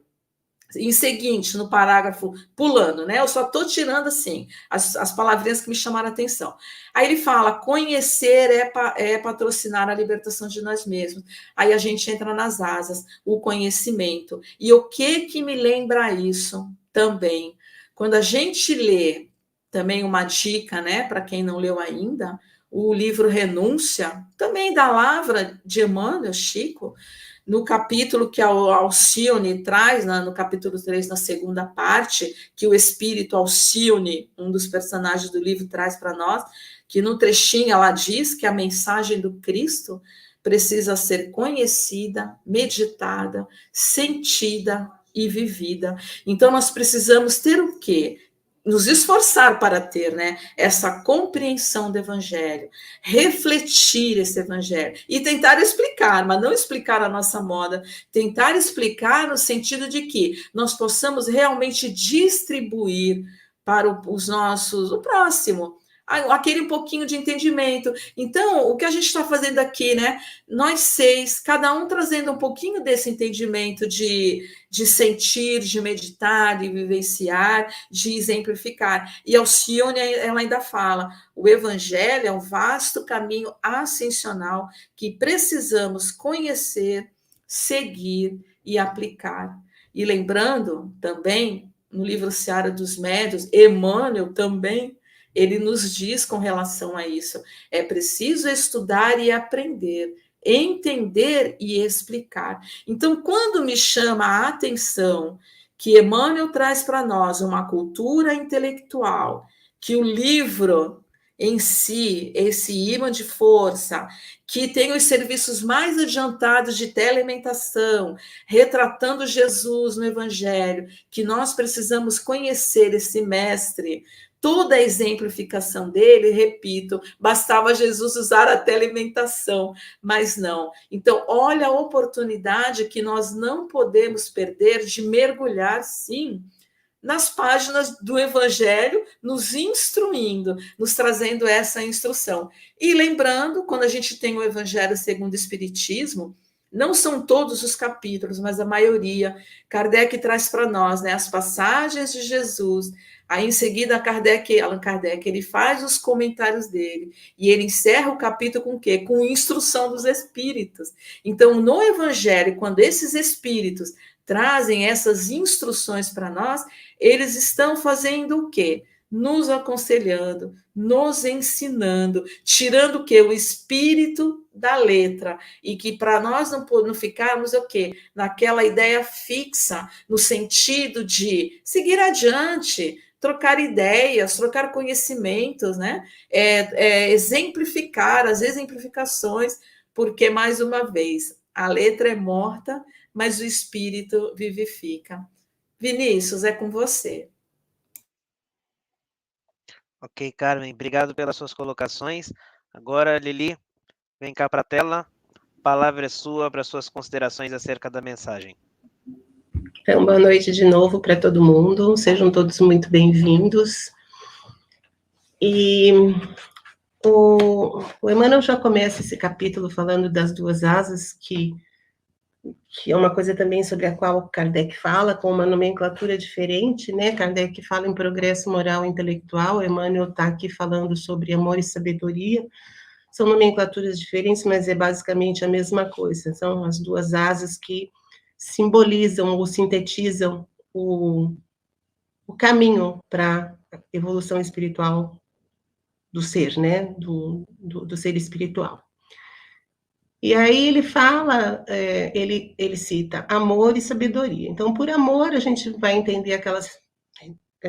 em seguinte, no parágrafo, pulando, né? Eu só estou tirando assim as palavrinhas que me chamaram a atenção. Aí ele fala: conhecer é patrocinar a libertação de nós mesmos. Aí a gente entra nas asas, o conhecimento. E o que me lembra isso também? Quando a gente lê, também uma dica, né, para quem não leu ainda, o livro Renúncia, também da Lavra de Emmanuel, Chico, no capítulo que a Alcione traz, no capítulo 3, na segunda parte, que o espírito Alcione, um dos personagens do livro, traz para nós, que no trechinho ela diz que a mensagem do Cristo precisa ser conhecida, meditada, sentida e vivida. Então, nós precisamos ter o quê? nos esforçar para ter, né, essa compreensão do Evangelho, refletir esse Evangelho e tentar explicar, mas não explicar a nossa moda, tentar explicar no sentido de que nós possamos realmente distribuir para o próximo, aquele um pouquinho de entendimento. Então, o que a gente está fazendo aqui, né? Nós 6, cada um trazendo um pouquinho desse entendimento de sentir, de meditar, de vivenciar, de exemplificar. E Alcione, ela ainda fala, o Evangelho é um vasto caminho ascensional que precisamos conhecer, seguir e aplicar. E lembrando também, no livro Seara dos Médiuns, Emmanuel também, ele nos diz com relação a isso, é preciso estudar e aprender, entender e explicar. Então, quando me chama a atenção que Emmanuel traz para nós uma cultura intelectual, que o livro em si, esse imã de força, que tem os serviços mais adiantados de telealimentação, retratando Jesus no Evangelho, que nós precisamos conhecer esse mestre, toda a exemplificação dele, repito, bastava Jesus usar a telealimentação, mas não. Então, olha a oportunidade que nós não podemos perder de mergulhar, sim, nas páginas do Evangelho, nos instruindo, nos trazendo essa instrução. E lembrando, quando a gente tem o Evangelho segundo o Espiritismo, não são todos os capítulos, mas a maioria. Kardec traz para nós, né, as passagens de Jesus. Aí, em seguida, Allan Kardec, ele faz os comentários dele. E ele encerra o capítulo com o quê? Com instrução dos espíritos. Então, no Evangelho, quando esses espíritos trazem essas instruções para nós, eles estão fazendo o quê? Nos aconselhando, nos ensinando, tirando o quê? O espírito da letra, e que para nós não ficarmos o quê? Naquela ideia fixa, no sentido de seguir adiante, trocar ideias, trocar conhecimentos, né? Exemplificar as exemplificações, porque, mais uma vez, a letra é morta, mas o espírito vivifica. Vinícius, é com você. Ok, Carmen, obrigado pelas suas colocações. Agora, Lili, vem cá para a tela. A palavra é sua para suas considerações acerca da mensagem. Então, boa noite de novo para todo mundo. Sejam todos muito bem-vindos. E o Emmanuel já começa esse capítulo falando das duas asas, que é uma coisa também sobre a qual Kardec fala, com uma nomenclatura diferente, né? Kardec fala em progresso moral e intelectual, Emmanuel está aqui falando sobre amor e sabedoria. São nomenclaturas diferentes, mas é basicamente a mesma coisa. São as duas asas que simbolizam ou sintetizam o caminho para a evolução espiritual do ser, né? Do ser espiritual. E aí ele fala, ele cita amor e sabedoria. Então, por amor, a gente vai entender aquelas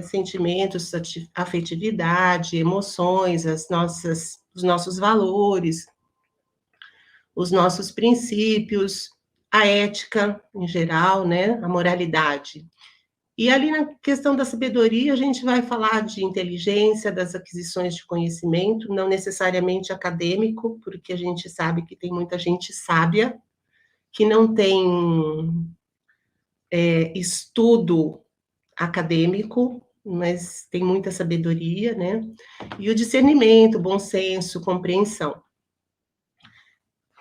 sentimentos, afetividade, emoções, os nossos valores, os nossos princípios, a ética em geral, né? A moralidade. E ali na questão da sabedoria, a gente vai falar de inteligência, das aquisições de conhecimento, não necessariamente acadêmico, porque a gente sabe que tem muita gente sábia, que não tem estudo acadêmico, mas tem muita sabedoria, né? E o discernimento, bom senso, compreensão.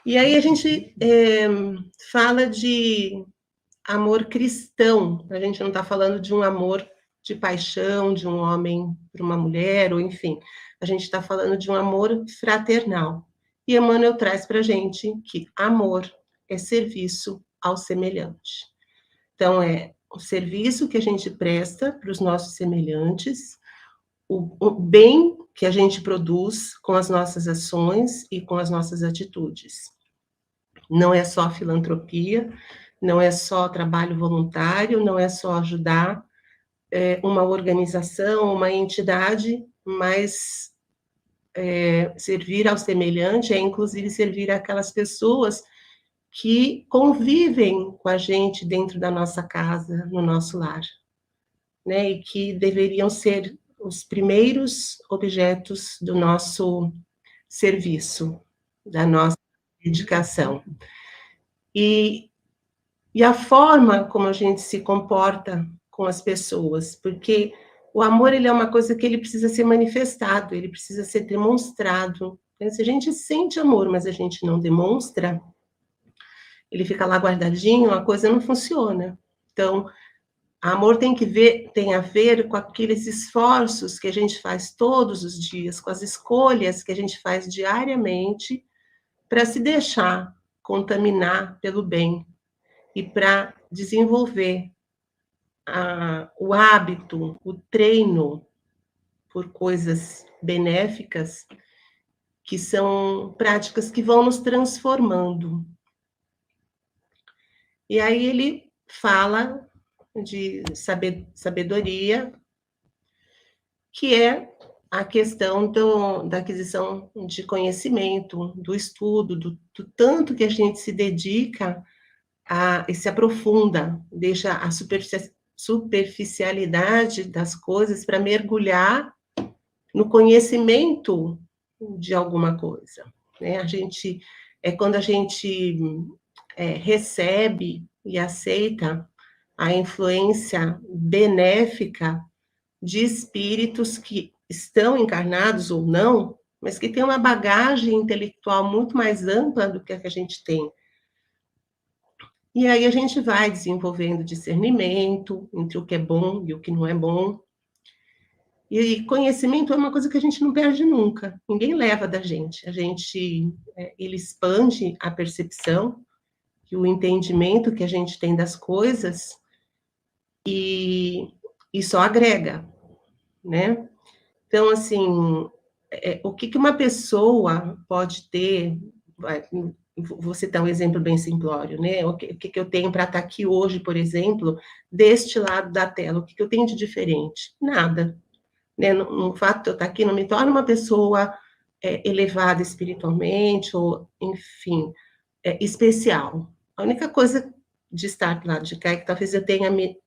E aí a gente fala de amor cristão, a gente não está falando de um amor de paixão, de um homem para uma mulher, ou enfim, a gente está falando de um amor fraternal. E Emmanuel traz para a gente que amor é serviço ao semelhante. Então, é o serviço que a gente presta para os nossos semelhantes, o bem que a gente produz com as nossas ações e com as nossas atitudes. Não é só filantropia, não é só trabalho voluntário, não é só ajudar uma organização, uma entidade, mas servir ao semelhante é, inclusive, servir aquelas pessoas que convivem com a gente dentro da nossa casa, no nosso lar, né? E que deveriam ser os primeiros objetos do nosso serviço, da nossa dedicação. E a forma como a gente se comporta com as pessoas, porque o amor, ele é uma coisa que ele precisa ser manifestado, ele precisa ser demonstrado. Se a gente sente amor, mas a gente não demonstra, ele fica lá guardadinho, a coisa não funciona. Então, amor tem a ver com aqueles esforços que a gente faz todos os dias, com as escolhas que a gente faz diariamente para se deixar contaminar pelo bem e para desenvolver o hábito, o treino por coisas benéficas, que são práticas que vão nos transformando. E aí ele fala de sabedoria, que é a questão da aquisição de conhecimento, do estudo, do tanto que a gente se dedica e se aprofunda, deixa a superficialidade das coisas para mergulhar no conhecimento de alguma coisa, né? Quando a gente recebe e aceita a influência benéfica de espíritos que estão encarnados ou não, mas que têm uma bagagem intelectual muito mais ampla do que a gente tem. E aí a gente vai desenvolvendo discernimento entre o que é bom e o que não é bom. E conhecimento é uma coisa que a gente não perde nunca. Ninguém leva da gente. Ele expande a percepção e o entendimento que a gente tem das coisas e só agrega, né? Então, assim, o que uma pessoa pode ter... Vou citar um exemplo bem simplório, né? O que eu tenho para estar aqui hoje, por exemplo, deste lado da tela? O que eu tenho de diferente? Nada. Né? No fato de eu estar aqui não me torna uma pessoa elevada espiritualmente, ou, enfim, especial. A única coisa de estar do lado de cá é que talvez eu tenha me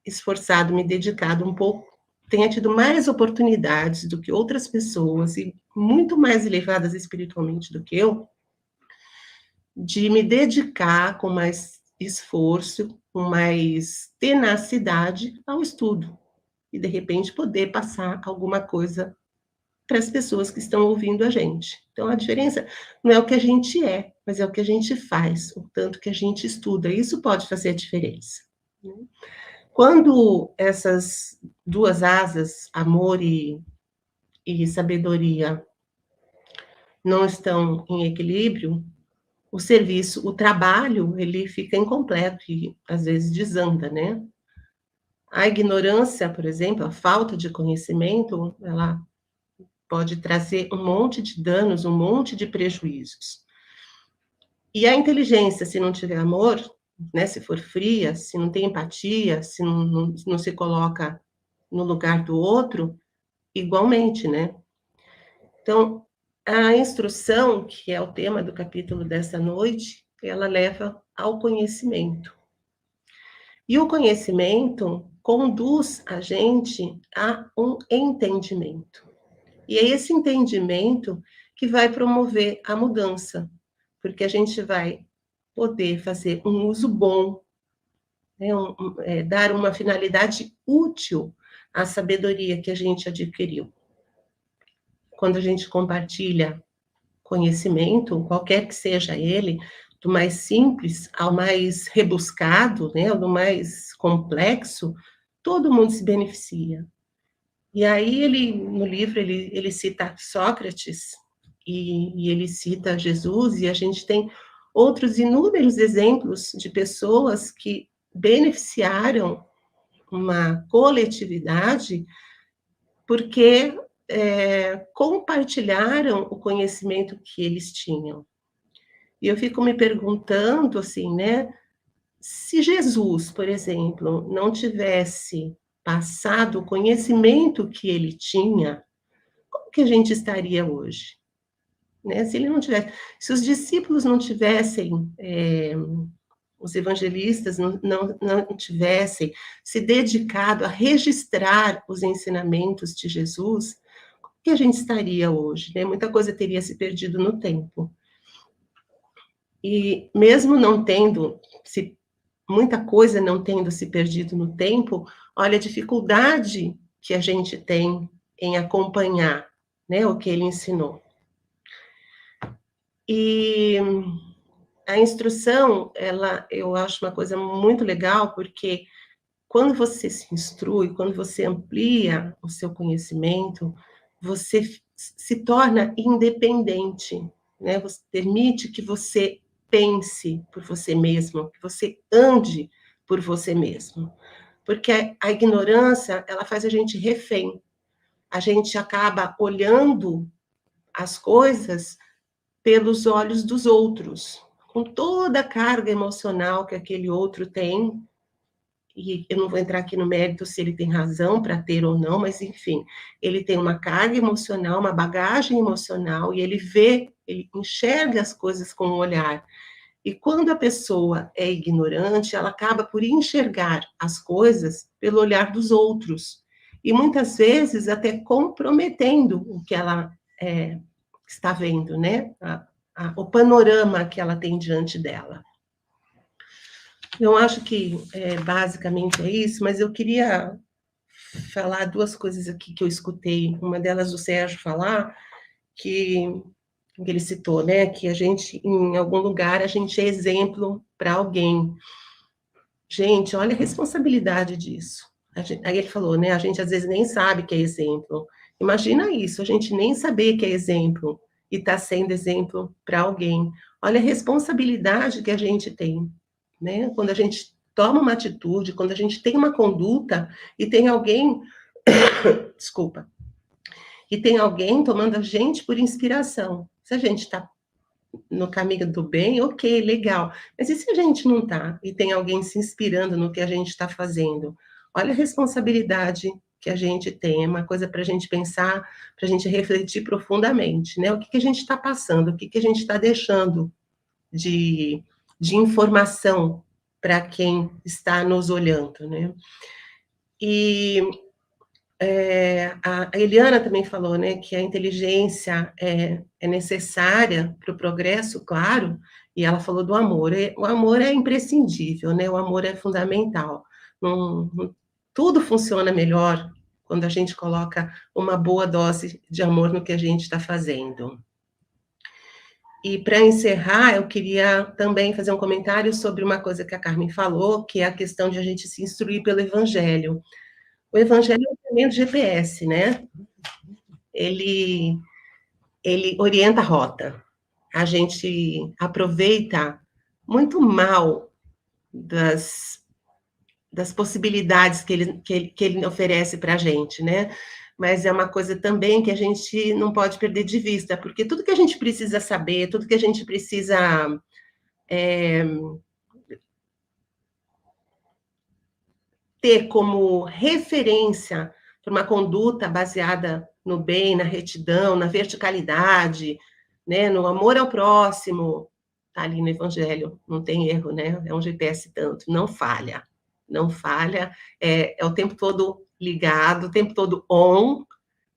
esforçado, me dedicado um pouco, tenha tido mais oportunidades do que outras pessoas, e muito mais elevadas espiritualmente do que eu, de me dedicar com mais esforço, com mais tenacidade ao estudo. E, de repente, poder passar alguma coisa para as pessoas que estão ouvindo a gente. Então, a diferença não é o que a gente é, mas é o que a gente faz, o tanto que a gente estuda. Isso pode fazer a diferença. Quando essas duas asas, amor e sabedoria, não estão em equilíbrio, o serviço, o trabalho, ele fica incompleto e, às vezes, desanda, né? A ignorância, por exemplo, a falta de conhecimento, ela pode trazer um monte de danos, um monte de prejuízos. E a inteligência, se não tiver amor, né, se for fria, se não tem empatia, se não se coloca no lugar do outro, igualmente, né? Então, a instrução, que é o tema do capítulo dessa noite, ela leva ao conhecimento. E o conhecimento conduz a gente a um entendimento. E é esse entendimento que vai promover a mudança, porque a gente vai poder fazer um uso bom, né, dar uma finalidade útil à sabedoria que a gente adquiriu. Quando a gente compartilha conhecimento, qualquer que seja ele, do mais simples ao mais rebuscado, né, do mais complexo, todo mundo se beneficia. E aí no livro ele cita Sócrates e ele cita Jesus, e a gente tem outros inúmeros exemplos de pessoas que beneficiaram uma coletividade porque compartilharam o conhecimento que eles tinham. E eu fico me perguntando, assim, né, se Jesus, por exemplo, não tivesse passado o conhecimento que ele tinha, como que a gente estaria hoje? Né? Se ele não tivesse, se os discípulos não tivessem os evangelistas não tivessem se dedicado a registrar os ensinamentos de Jesus, como que a gente estaria hoje, né? Muita coisa teria se perdido no tempo. E mesmo não tendo muita coisa não tendo se perdido no tempo, olha a dificuldade que a gente tem em acompanhar, né, o que ele ensinou. E a instrução, eu acho uma coisa muito legal, porque quando você se instrui, quando você amplia o seu conhecimento, você se torna independente, né? Você permite que você pense por você mesmo, que você ande por você mesmo. Porque a ignorância, ela faz a gente refém. A gente acaba olhando as coisas pelos olhos dos outros, com toda a carga emocional que aquele outro tem, e eu não vou entrar aqui no mérito se ele tem razão para ter ou não, mas enfim, ele tem uma carga emocional, uma bagagem emocional, e ele enxerga as coisas com um olhar. E quando a pessoa é ignorante, ela acaba por enxergar as coisas pelo olhar dos outros, e muitas vezes até comprometendo o que ela está vendo, né? O panorama que ela tem diante dela. Eu acho que basicamente é isso, mas eu queria falar duas coisas aqui que eu escutei. Uma delas o Sérgio falar, que ele citou, né? Que a gente, em algum lugar, a gente é exemplo para alguém. Gente, olha a responsabilidade disso. Aí ele falou, né? A gente às vezes nem sabe que é exemplo. Imagina isso, a gente nem saber que é exemplo e está sendo exemplo para alguém. Olha a responsabilidade que a gente tem, né? Quando a gente toma uma atitude, quando a gente tem uma conduta e tem alguém, desculpa, e tem alguém tomando a gente por inspiração. Se a gente está no caminho do bem, ok, legal. Mas e se a gente não está e tem alguém se inspirando no que a gente está fazendo? Olha a responsabilidade que a gente tem, é uma coisa para a gente pensar, para a gente refletir profundamente, né? O que a gente está passando, o que a gente está deixando de informação para quem está nos olhando, né? E a Eliana também falou, né, que a inteligência é necessária para o progresso, claro, e ela falou do amor. O amor é imprescindível, né? O amor é fundamental. Tudo funciona melhor quando a gente coloca uma boa dose de amor no que a gente está fazendo. E, para encerrar, eu queria também fazer um comentário sobre uma coisa que a Carmen falou, que é a questão de a gente se instruir pelo Evangelho. O Evangelho é um tremendo GPS, né? Ele orienta a rota. A gente aproveita muito mal das possibilidades que ele oferece para a gente, né? Mas é uma coisa também que a gente não pode perder de vista, porque tudo que a gente precisa saber, tudo que a gente precisa ter como referência para uma conduta baseada no bem, na retidão, na verticalidade, né, no amor ao próximo, está ali no Evangelho, não tem erro, né? É um GPS tanto, não falha, é o tempo todo ligado, o tempo todo on.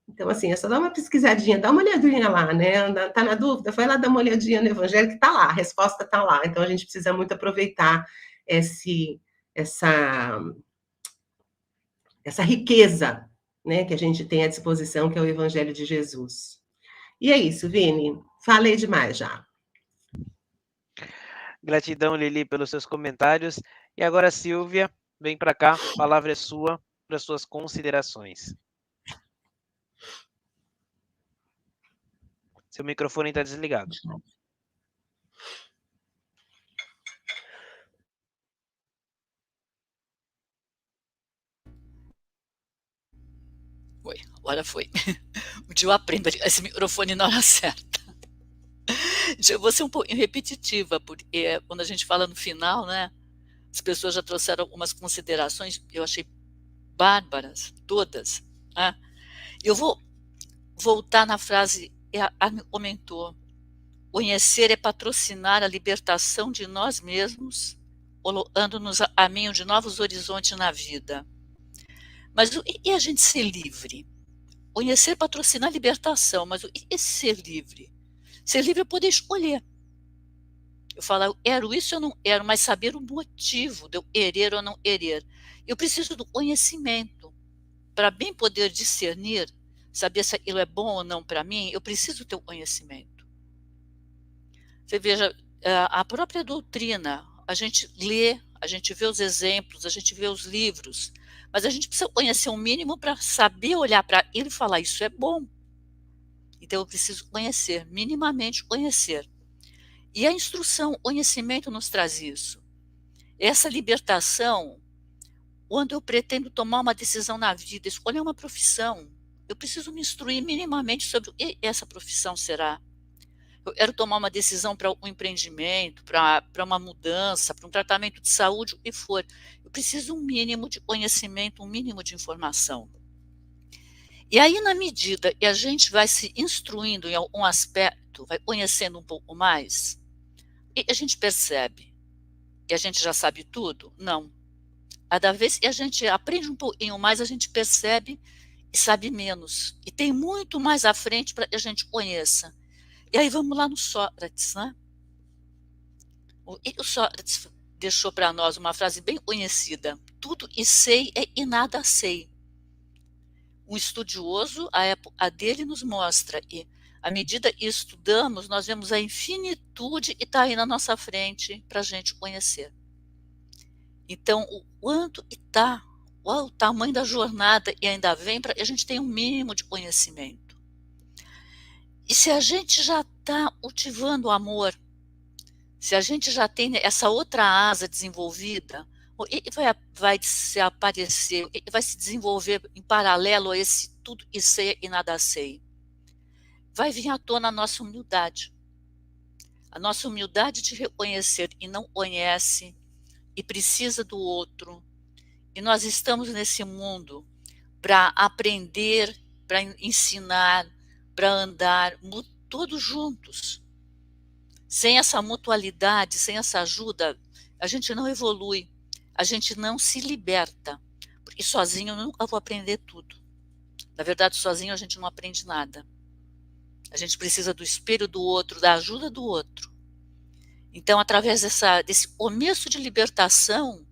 Então, assim, é só dar uma pesquisadinha, dá uma olhadinha lá, né? Tá na dúvida? Vai lá dar uma olhadinha no Evangelho, que tá lá, a resposta tá lá. Então, a gente precisa muito aproveitar essa riqueza, né, que a gente tem à disposição, que é o Evangelho de Jesus. E é isso, Vini. Falei demais já. Gratidão, Lili, pelos seus comentários. E agora, Silvia, vem para cá, a palavra é sua para suas considerações. Seu microfone está desligado. Foi, agora foi. Um dia eu aprendo esse microfone na hora certa. Eu vou ser um pouquinho repetitiva, porque quando a gente fala no final, né, as pessoas já trouxeram algumas considerações, eu achei bárbaras, todas. Né? Eu vou voltar na frase, a me comentou, conhecer é patrocinar a libertação de nós mesmos ando-nos a caminho de novos horizontes na vida. Mas e a gente ser livre? Conhecer patrocina a libertação, mas e ser livre? Ser livre é poder escolher. Eu falo, eu quero isso ou não quero, mas saber o motivo de eu querer ou não querer. Eu preciso do conhecimento. Para bem poder discernir, saber se aquilo é bom ou não para mim, eu preciso ter o conhecimento. Você veja, a própria doutrina, a gente lê, a gente vê os exemplos, a gente vê os livros, mas a gente precisa conhecer o mínimo para saber olhar para ele e falar, isso é bom. Então eu preciso conhecer, minimamente conhecer. E a instrução, o conhecimento nos traz isso. Essa libertação, quando eu pretendo tomar uma decisão na vida, escolher uma profissão, eu preciso me instruir minimamente sobre o que essa profissão será. Eu quero tomar uma decisão para um empreendimento, para uma mudança, para um tratamento de saúde, o que for. Eu preciso um mínimo de conhecimento, um mínimo de informação. E aí, na medida que a gente vai se instruindo em algum aspecto, vai conhecendo um pouco mais, e a gente percebe que a gente já sabe tudo? Não. Cada vez que a gente aprende um pouquinho mais, a gente percebe e sabe menos. E tem muito mais à frente para que a gente conheça. E aí vamos lá no Sócrates, né? O Sócrates deixou para nós uma frase bem conhecida: tudo e sei e nada sei. Um estudioso, a época dele nos mostra, e à medida que estudamos, nós vemos a infinitude que está aí na nossa frente para a gente conhecer. Então, o quanto está, o tamanho da jornada e ainda vem para que a gente tenha um mínimo de conhecimento. E se a gente já está cultivando o amor, se a gente já tem essa outra asa desenvolvida, o que vai se aparecer, o que vai se desenvolver em paralelo a esse tudo e sei e nada sei? Vai vir à tona a nossa humildade. A nossa humildade de reconhecer e não conhece e precisa do outro. E nós estamos nesse mundo para aprender, para ensinar, para andar, todos juntos. Sem essa mutualidade, sem essa ajuda, a gente não evolui, a gente não se liberta. Porque sozinho eu nunca vou aprender tudo. Na verdade, sozinho a gente não aprende nada. A gente precisa do espelho do outro, da ajuda do outro. Então, através desse começo de libertação,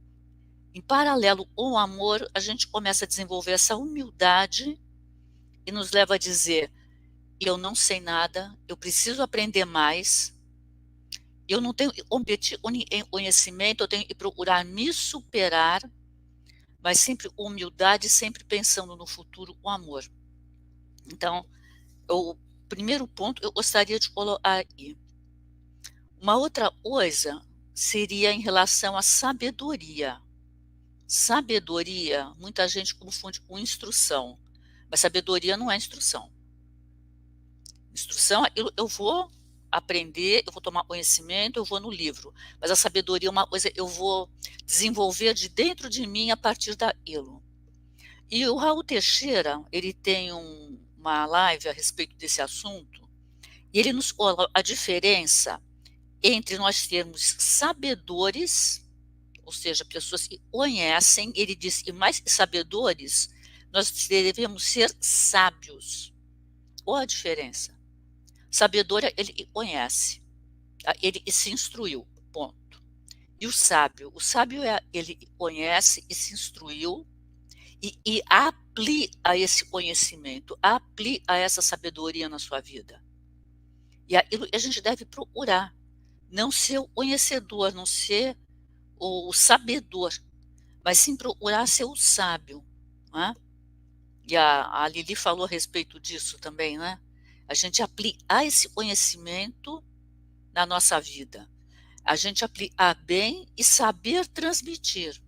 em paralelo com o amor, a gente começa a desenvolver essa humildade e nos leva a dizer, eu não sei nada, eu preciso aprender mais, eu não tenho que competir em conhecimento, eu tenho que procurar me superar, mas sempre com humildade, sempre pensando no futuro, o amor. Então, o primeiro ponto eu gostaria de colocar aí. Uma outra coisa seria em relação à sabedoria. Sabedoria, muita gente confunde com instrução, mas sabedoria não é instrução. Instrução, eu vou aprender, eu vou tomar conhecimento, eu vou no livro, mas a sabedoria é uma coisa eu vou desenvolver de dentro de mim a partir daquilo. E o Raul Teixeira, ele tem uma live a respeito desse assunto, e ele nos coloca a diferença entre nós termos sabedores, ou seja, pessoas que conhecem, ele diz que mais que sabedores, nós devemos ser sábios. Qual a diferença? Sabedor, ele conhece, ele se instruiu, ponto. E o sábio ele conhece e se instruiu e aplica esse conhecimento, aplica essa sabedoria na sua vida. E aquilo a gente deve procurar, não ser o conhecedor, não ser o sabedor, mas sim procurar ser o sábio. Né? E a Lili falou a respeito disso também, né? A gente aplicar esse conhecimento na nossa vida. A gente aplicar bem e saber transmitir.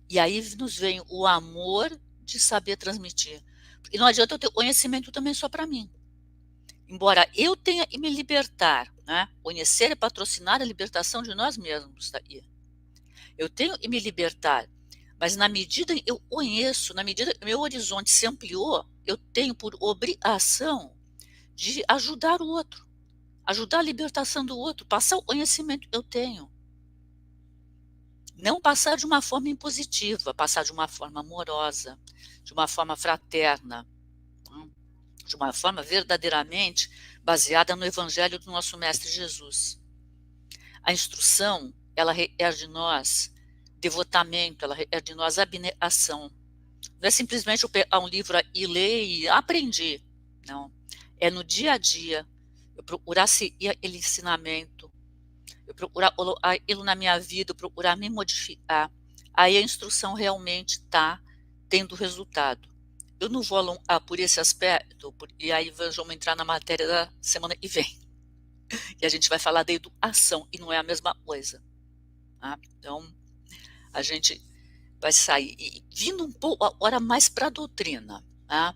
E aí nos vem o amor de saber transmitir. E não adianta eu ter conhecimento também só para mim. Embora eu tenha que me libertar, né? Conhecer e patrocinar a libertação de nós mesmos, tá aí. Eu tenho que me libertar, mas na medida em que eu conheço, na medida que meu horizonte se ampliou, eu tenho por obrigação de ajudar o outro, ajudar a libertação do outro, passar o conhecimento que eu tenho. Não passar de uma forma impositiva, passar de uma forma amorosa, de uma forma fraterna, de uma forma verdadeiramente baseada no evangelho do nosso mestre Jesus. A instrução, ela requer de nós devotamento, ela requer de nós abnegação. Não é simplesmente eu pegar um livro e ler e aprendi. Não. É no dia a dia, eu procurar seguir aquele ensinamento, eu procurar colocar aquilo na minha vida, eu procurar me modificar. Aí a instrução realmente está tendo resultado. Eu não vou alongar por esse aspecto, e aí vamos entrar na matéria da semana que vem. E a gente vai falar da educação, e não é a mesma coisa. Tá? Então, a gente vai sair. E vindo um pouco agora mais para a doutrina. Tá?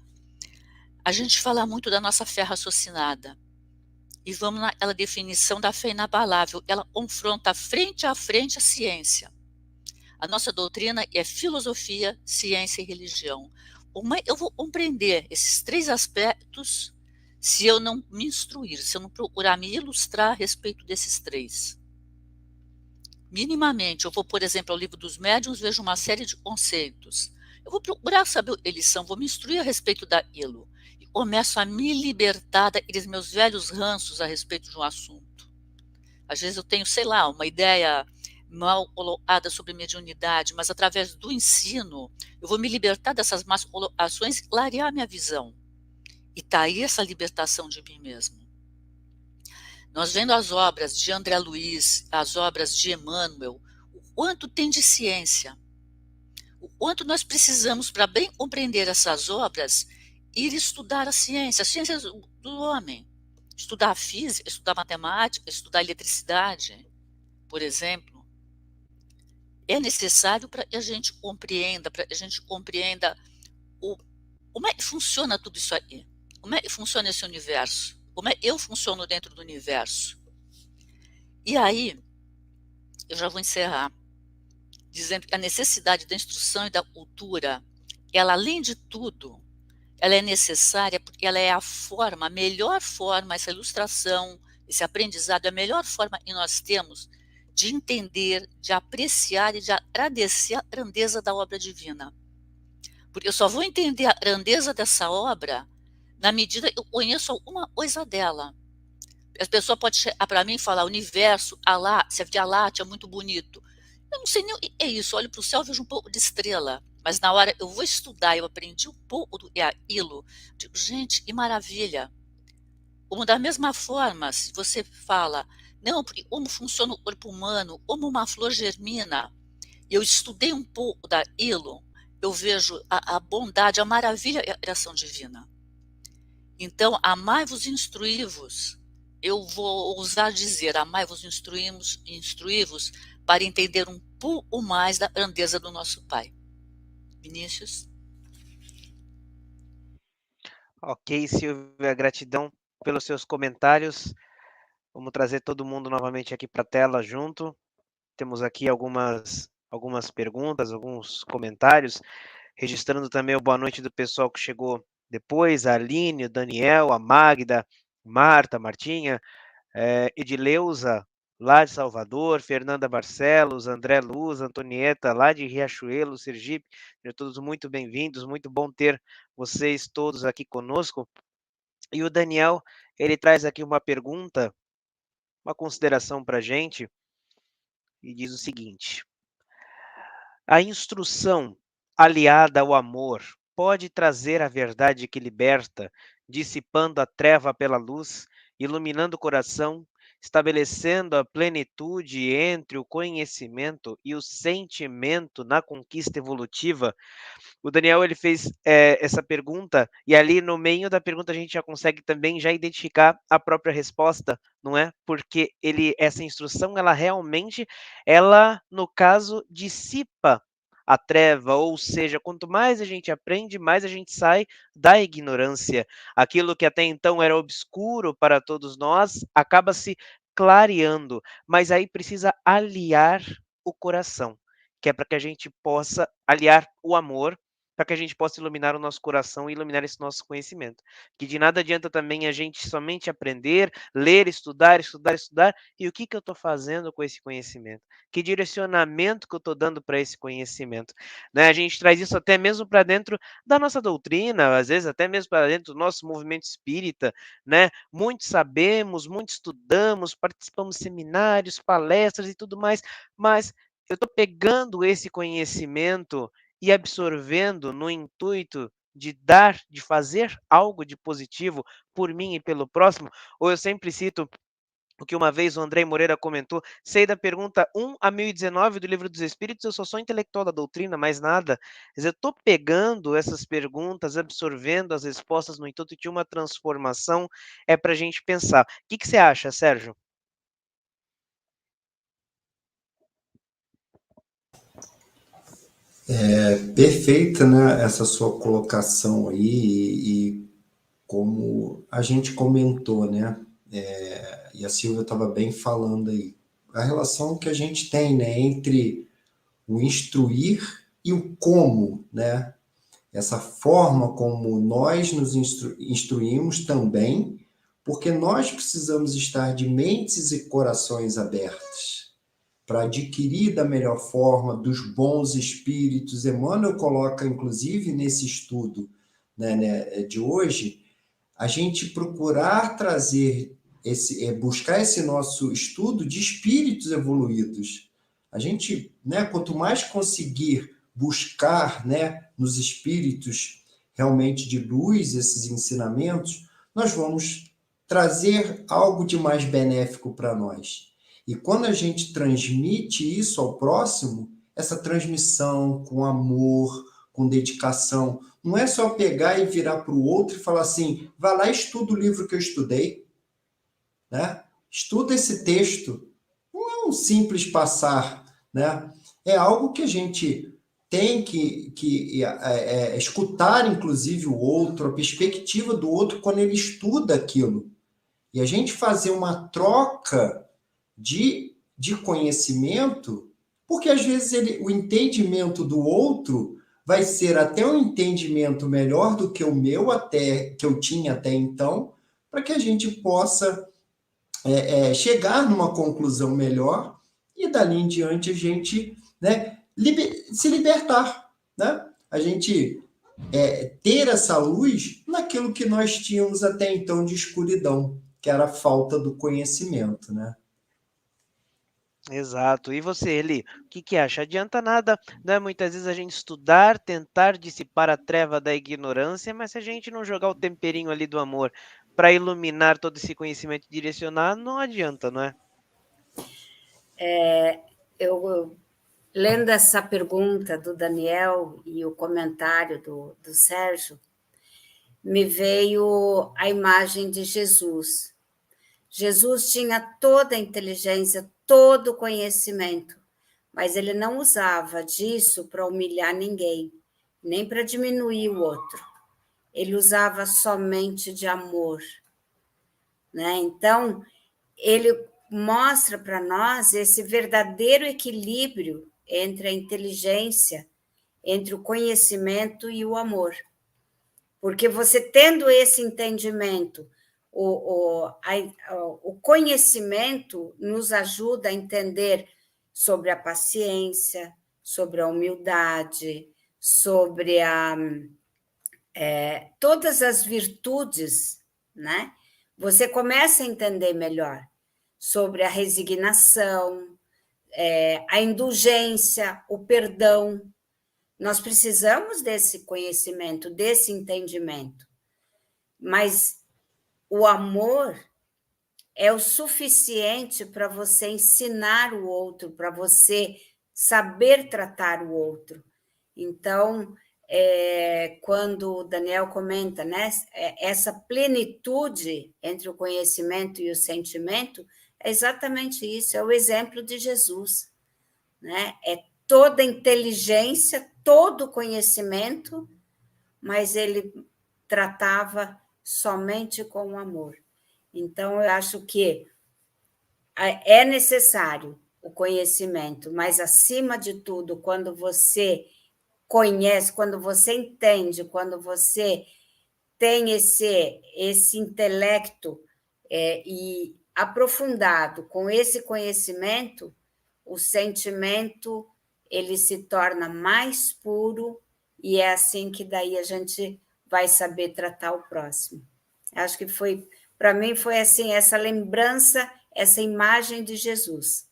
A gente fala muito da nossa fé raciocinada. E vamos naquela definição da fé inabalável. Ela confronta frente a frente a ciência. A nossa doutrina é filosofia, ciência e religião. Como eu vou compreender esses três aspectos se eu não me instruir, se eu não procurar me ilustrar a respeito desses três? Minimamente, eu vou, por exemplo, ao livro dos médiuns, vejo uma série de conceitos. Eu vou procurar saber o que eles são, vou me instruir a respeito daquilo. E começo a me libertar daqueles meus velhos ranços a respeito de um assunto. Às vezes eu tenho, sei lá, uma ideia mal colocada sobre mediunidade, mas através do ensino, eu vou me libertar dessas más colocações e clarear a minha visão. E está aí essa libertação de mim mesmo. Nós vendo as obras de André Luiz, as obras de Emmanuel, o quanto tem de ciência, o quanto nós precisamos, para bem compreender essas obras, ir estudar a ciência, as ciências do homem. Estudar a física, estudar matemática, estudar eletricidade, por exemplo. É necessário para que a gente compreenda, como é que funciona tudo isso aí. Como é que funciona esse universo. Como é que eu funciono dentro do universo. E aí, eu já vou encerrar, dizendo que a necessidade da instrução e da cultura, ela, além de tudo, ela é necessária porque ela é a melhor forma, essa ilustração, esse aprendizado, é a melhor forma que nós temos de entender, de apreciar e de agradecer a grandeza da obra divina. Porque eu só vou entender a grandeza dessa obra na medida que eu conheço alguma coisa dela. A pessoa pode chegar para mim e falar, universo, Alá, se a Via Láctea é muito bonito. Eu não sei nem o que é isso, olho para o céu e vejo um pouco de estrela. Mas na hora eu vou estudar, eu aprendi um pouco do que é aquilo. Digo, gente, que maravilha. Como da mesma forma, se você fala, não, porque como funciona o corpo humano, como uma flor germina, eu estudei um pouco daquilo, eu vejo a bondade, a maravilha e a criação divina. Então, amai-vos e instruí-vos. Eu vou ousar dizer, amai-vos e instruí-vos para entender um pouco mais da grandeza do nosso Pai. Vinícius? Ok, Silvia, gratidão pelos seus comentários. Vamos trazer todo mundo novamente aqui para a tela junto. Temos aqui algumas perguntas, alguns comentários, registrando também o boa noite do pessoal que chegou depois, a Aline, o Daniel, a Magda, Marta, Martinha, Edileuza, lá de Salvador, Fernanda Barcelos, André Luz, Antonieta, lá de Riachuelo, Sergipe. Sejam todos muito bem-vindos, muito bom ter vocês todos aqui conosco. E o Daniel, ele traz aqui uma pergunta, uma consideração para a gente, e diz o seguinte: a instrução aliada ao amor pode trazer a verdade que liberta, dissipando a treva pela luz, iluminando o coração, estabelecendo a plenitude entre o conhecimento e o sentimento na conquista evolutiva. O Daniel, ele fez essa pergunta, e ali no meio da pergunta a gente já consegue também já identificar a própria resposta, não é? Porque essa instrução, ela realmente, ela, no caso, dissipa a treva, ou seja, quanto mais a gente aprende, mais a gente sai da ignorância. Aquilo que até então era obscuro para todos nós, acaba se clareando, mas aí precisa aliar o coração, que é para que a gente possa aliar o amor, para que a gente possa iluminar o nosso coração e iluminar esse nosso conhecimento. Que de nada adianta também a gente somente aprender, ler, estudar, estudar, estudar, e o que que eu estou fazendo com esse conhecimento? Que direcionamento que eu estou dando para esse conhecimento? Né? A gente traz isso até mesmo para dentro da nossa doutrina, às vezes até mesmo para dentro do nosso movimento espírita, né? Muito sabemos, muito estudamos, participamos de seminários, palestras e tudo mais, mas eu estou pegando esse conhecimento e absorvendo no intuito de dar, de fazer algo de positivo por mim e pelo próximo, ou eu sempre cito o que uma vez o André Moreira comentou, sei da pergunta 1 a 1019 do Livro dos Espíritos, eu só sou intelectual da doutrina, mais nada. Quer dizer, eu estou pegando essas perguntas, absorvendo as respostas no intuito de uma transformação, é para a gente pensar. O que que você acha, Sérgio? Perfeita, né, essa sua colocação aí, e como a gente comentou, né, e a Silvia estava bem falando aí, a relação que a gente tem, né, entre o instruir e o como, né, essa forma como nós nos instruímos também, porque nós precisamos estar de mentes e corações abertos para adquirir da melhor forma dos bons espíritos. Emmanuel coloca, inclusive, nesse estudo, né, de hoje, a gente procurar trazer buscar esse nosso estudo de espíritos evoluídos. A gente, né, quanto mais conseguir buscar, né, nos espíritos realmente de luz esses ensinamentos, nós vamos trazer algo de mais benéfico para nós. E quando a gente transmite isso ao próximo, essa transmissão com amor, com dedicação, não é só pegar e virar para o outro e falar assim, vai lá e estuda o livro que eu estudei, né? Estuda esse texto. Não é um simples passar, né? É algo que a gente tem que escutar, inclusive, o outro, a perspectiva do outro quando ele estuda aquilo. E a gente fazer uma troca de conhecimento, porque às vezes o entendimento do outro vai ser até um entendimento melhor do que o meu, até que eu tinha até então, para que a gente possa chegar numa conclusão melhor e dali em diante a gente, né, se libertar, né? A gente ter essa luz naquilo que nós tínhamos até então de escuridão, que era a falta do conhecimento, né? Exato. E você, Eli, o que que acha? Adianta nada, né, muitas vezes a gente estudar, tentar dissipar a treva da ignorância, mas se a gente não jogar o temperinho ali do amor para iluminar todo esse conhecimento e direcionar, não adianta, não é? Eu, lendo essa pergunta do Daniel e o comentário do Sérgio, me veio a imagem de Jesus. Jesus tinha toda a inteligência, todo o conhecimento, mas ele não usava disso para humilhar ninguém, nem para diminuir o outro. Ele usava somente de amor, né? Então, ele mostra para nós esse verdadeiro equilíbrio entre a inteligência, entre o conhecimento e o amor. Porque você tendo esse entendimento, o conhecimento nos ajuda a entender sobre a paciência, sobre a humildade, sobre todas as virtudes, né? Você começa a entender melhor sobre a resignação, a indulgência, o perdão. Nós precisamos desse conhecimento, desse entendimento. Mas o amor é o suficiente para você ensinar o outro, para você saber tratar o outro. Então, quando o Daniel comenta, né, essa plenitude entre o conhecimento e o sentimento, é exatamente isso, é o exemplo de Jesus, né? É toda inteligência, todo conhecimento, mas ele tratava somente com o amor. Então, eu acho que é necessário o conhecimento, mas, acima de tudo, quando você conhece, quando você entende, quando você tem esse intelecto e aprofundado com esse conhecimento, o sentimento ele se torna mais puro e é assim que daí a gente vai saber tratar o próximo. Acho que foi, para mim, foi assim, essa lembrança, essa imagem de Jesus,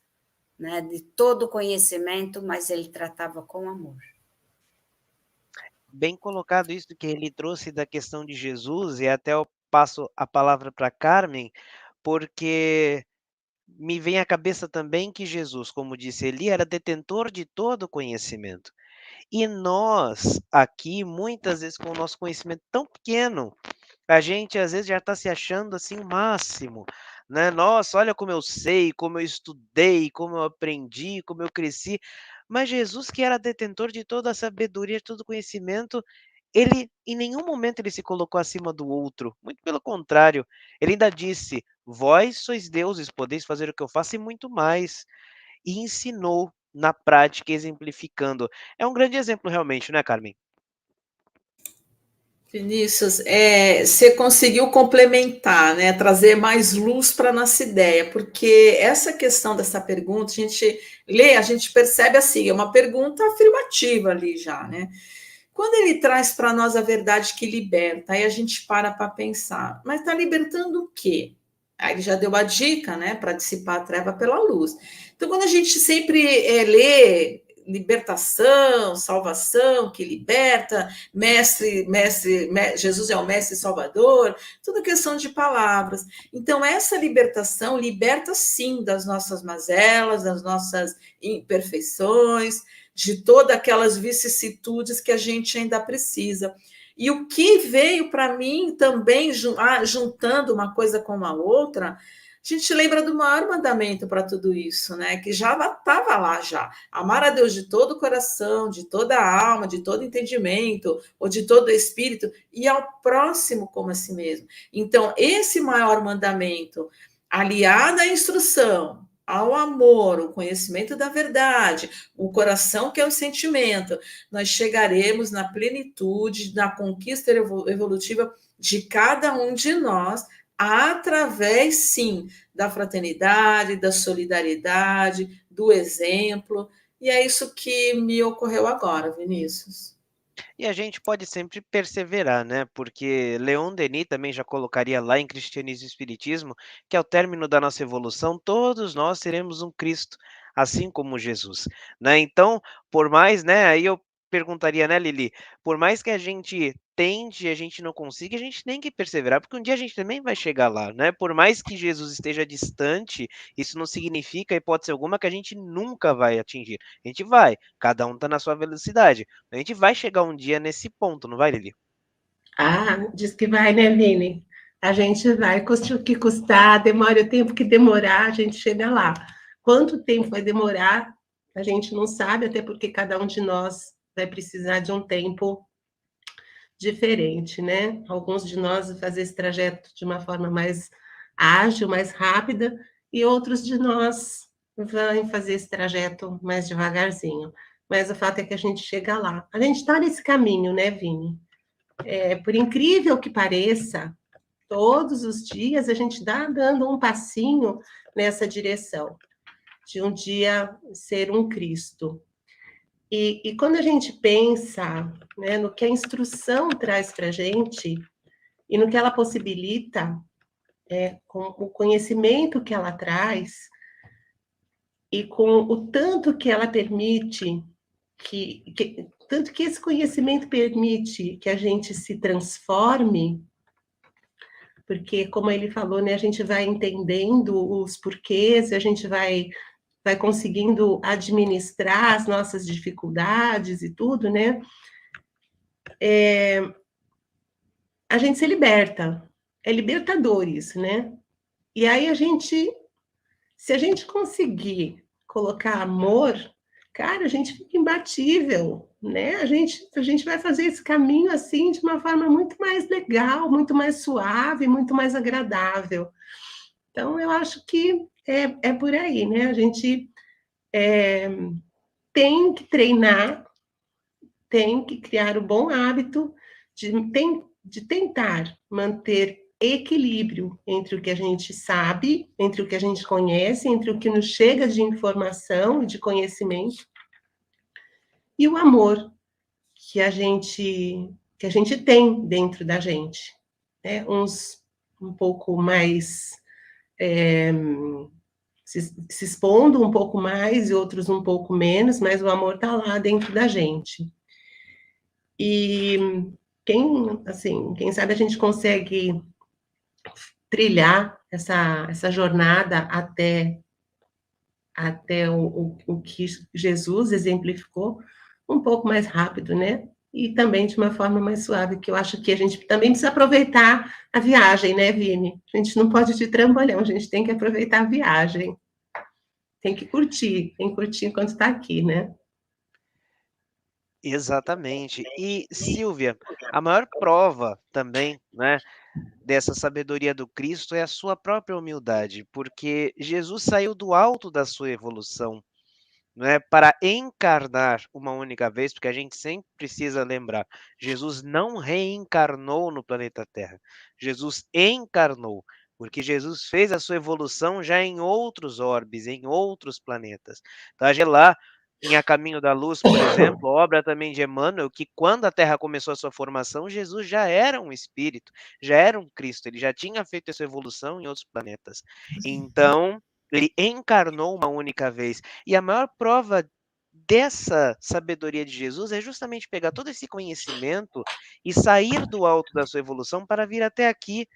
né? De todo o conhecimento, mas ele tratava com amor. Bem colocado isso que ele trouxe da questão de Jesus, e até eu passo a palavra para Carmen, porque me vem à cabeça também que Jesus, como disse Eli, era detentor de todo conhecimento. E nós, aqui, muitas vezes, com o nosso conhecimento tão pequeno, a gente às vezes já está se achando assim o máximo, né? Nossa, olha como eu sei, como eu estudei, como eu aprendi, como eu cresci. Mas Jesus, que era detentor de toda a sabedoria, de todo o conhecimento, ele em nenhum momento ele se colocou acima do outro. Muito pelo contrário, ele ainda disse: "Vós sois deuses, podeis fazer o que eu faço e muito mais". E ensinou na prática, exemplificando. É um grande exemplo realmente, né, Carmen? Vinícius, você conseguiu complementar, né, trazer mais luz para a nossa ideia, porque essa questão dessa pergunta, a gente lê, a gente percebe assim, é uma pergunta afirmativa ali já, né? Quando ele traz para nós a verdade que liberta, aí a gente para pensar, mas está libertando o quê? Aí ele já deu a dica, né, para dissipar a treva pela luz. Então, quando a gente sempre lê libertação, salvação, que liberta, Jesus é o mestre salvador, tudo questão de palavras. Então, essa libertação liberta sim das nossas mazelas, das nossas imperfeições, de todas aquelas vicissitudes que a gente ainda precisa. E o que veio para mim também, juntando uma coisa com a outra, a gente lembra do maior mandamento para tudo isso, né? Que já estava lá já. Amar a Deus de todo o coração, de toda a alma, de todo entendimento, ou de todo o espírito, e ao próximo como a si mesmo. Então, esse maior mandamento, aliado à instrução, ao amor, o conhecimento da verdade, o coração que é o sentimento, nós chegaremos na plenitude, na conquista evolutiva de cada um de nós, através, sim, da fraternidade, da solidariedade, do exemplo, e é isso que me ocorreu agora, Vinícius. E a gente pode sempre perseverar, né? Porque Leon Denis também já colocaria lá em Cristianismo e Espiritismo que ao término da nossa evolução, todos nós seremos um Cristo, assim como Jesus, né? Então, por mais, né? Aí eu perguntaria, né, Lili? Por mais que a gente tente e a gente não consiga, a gente tem que perseverar, porque um dia a gente também vai chegar lá, né? Por mais que Jesus esteja distante, isso não significa, hipótese alguma, que a gente nunca vai atingir. A gente vai, cada um está na sua velocidade. A gente vai chegar um dia nesse ponto, não vai, Lili? Ah, diz que vai, né, Vini? A gente vai, custe o que custar, demore o tempo que demorar, a gente chega lá. Quanto tempo vai demorar, a gente não sabe, até porque cada um de nós vai precisar de um tempo diferente, né? Alguns de nós vão fazer esse trajeto de uma forma mais ágil, mais rápida, e outros de nós vão fazer esse trajeto mais devagarzinho. Mas o fato é que a gente chega lá. A gente está nesse caminho, né, Vini? Por incrível que pareça, todos os dias a gente está dando um passinho nessa direção, de um dia ser um Cristo. E quando a gente pensa, né, no que a instrução traz para a gente e no que ela possibilita, com o conhecimento que ela traz e com o tanto que ela permite, tanto que esse conhecimento permite que a gente se transforme, porque, como ele falou, né, a gente vai entendendo os porquês, a gente vai conseguindo administrar as nossas dificuldades e tudo, né? A gente se liberta. É libertador isso, né? E aí se a gente conseguir colocar amor, cara, a gente fica imbatível, né? A gente vai fazer esse caminho assim de uma forma muito mais legal, muito mais suave, muito mais agradável. Então, eu acho que é por aí, né? A gente tem que treinar tem que criar o bom hábito de tentar manter equilíbrio entre o que a gente sabe, entre o que a gente conhece, entre o que nos chega de informação e de conhecimento, e o amor que a gente tem dentro da gente, né? Uns um pouco mais se expondo um pouco mais e outros um pouco menos, mas o amor está lá dentro da gente. E quem sabe a gente consegue trilhar essa jornada até o que Jesus exemplificou um pouco mais rápido, né? E também de uma forma mais suave, que eu acho que a gente também precisa aproveitar a viagem, né, Vini? A gente não pode ir de trambolhão, a gente tem que aproveitar a viagem. Tem que curtir enquanto está aqui, né? Exatamente. E, Silvia, a maior prova também, né, dessa sabedoria do Cristo é a sua própria humildade, porque Jesus saiu do alto da sua evolução, né, para encarnar uma única vez, porque a gente sempre precisa lembrar, Jesus não reencarnou no planeta Terra, Jesus encarnou, porque Jesus fez a sua evolução já em outros orbes, em outros planetas. Então, a gente vê lá em A Caminho da Luz, por exemplo, obra também de Emmanuel, que quando a Terra começou a sua formação, Jesus já era um espírito, já era um Cristo, ele já tinha feito essa evolução em outros planetas. Então, ele encarnou uma única vez. E a maior prova dessa sabedoria de Jesus é justamente pegar todo esse conhecimento e sair do alto da sua evolução para vir até aqui,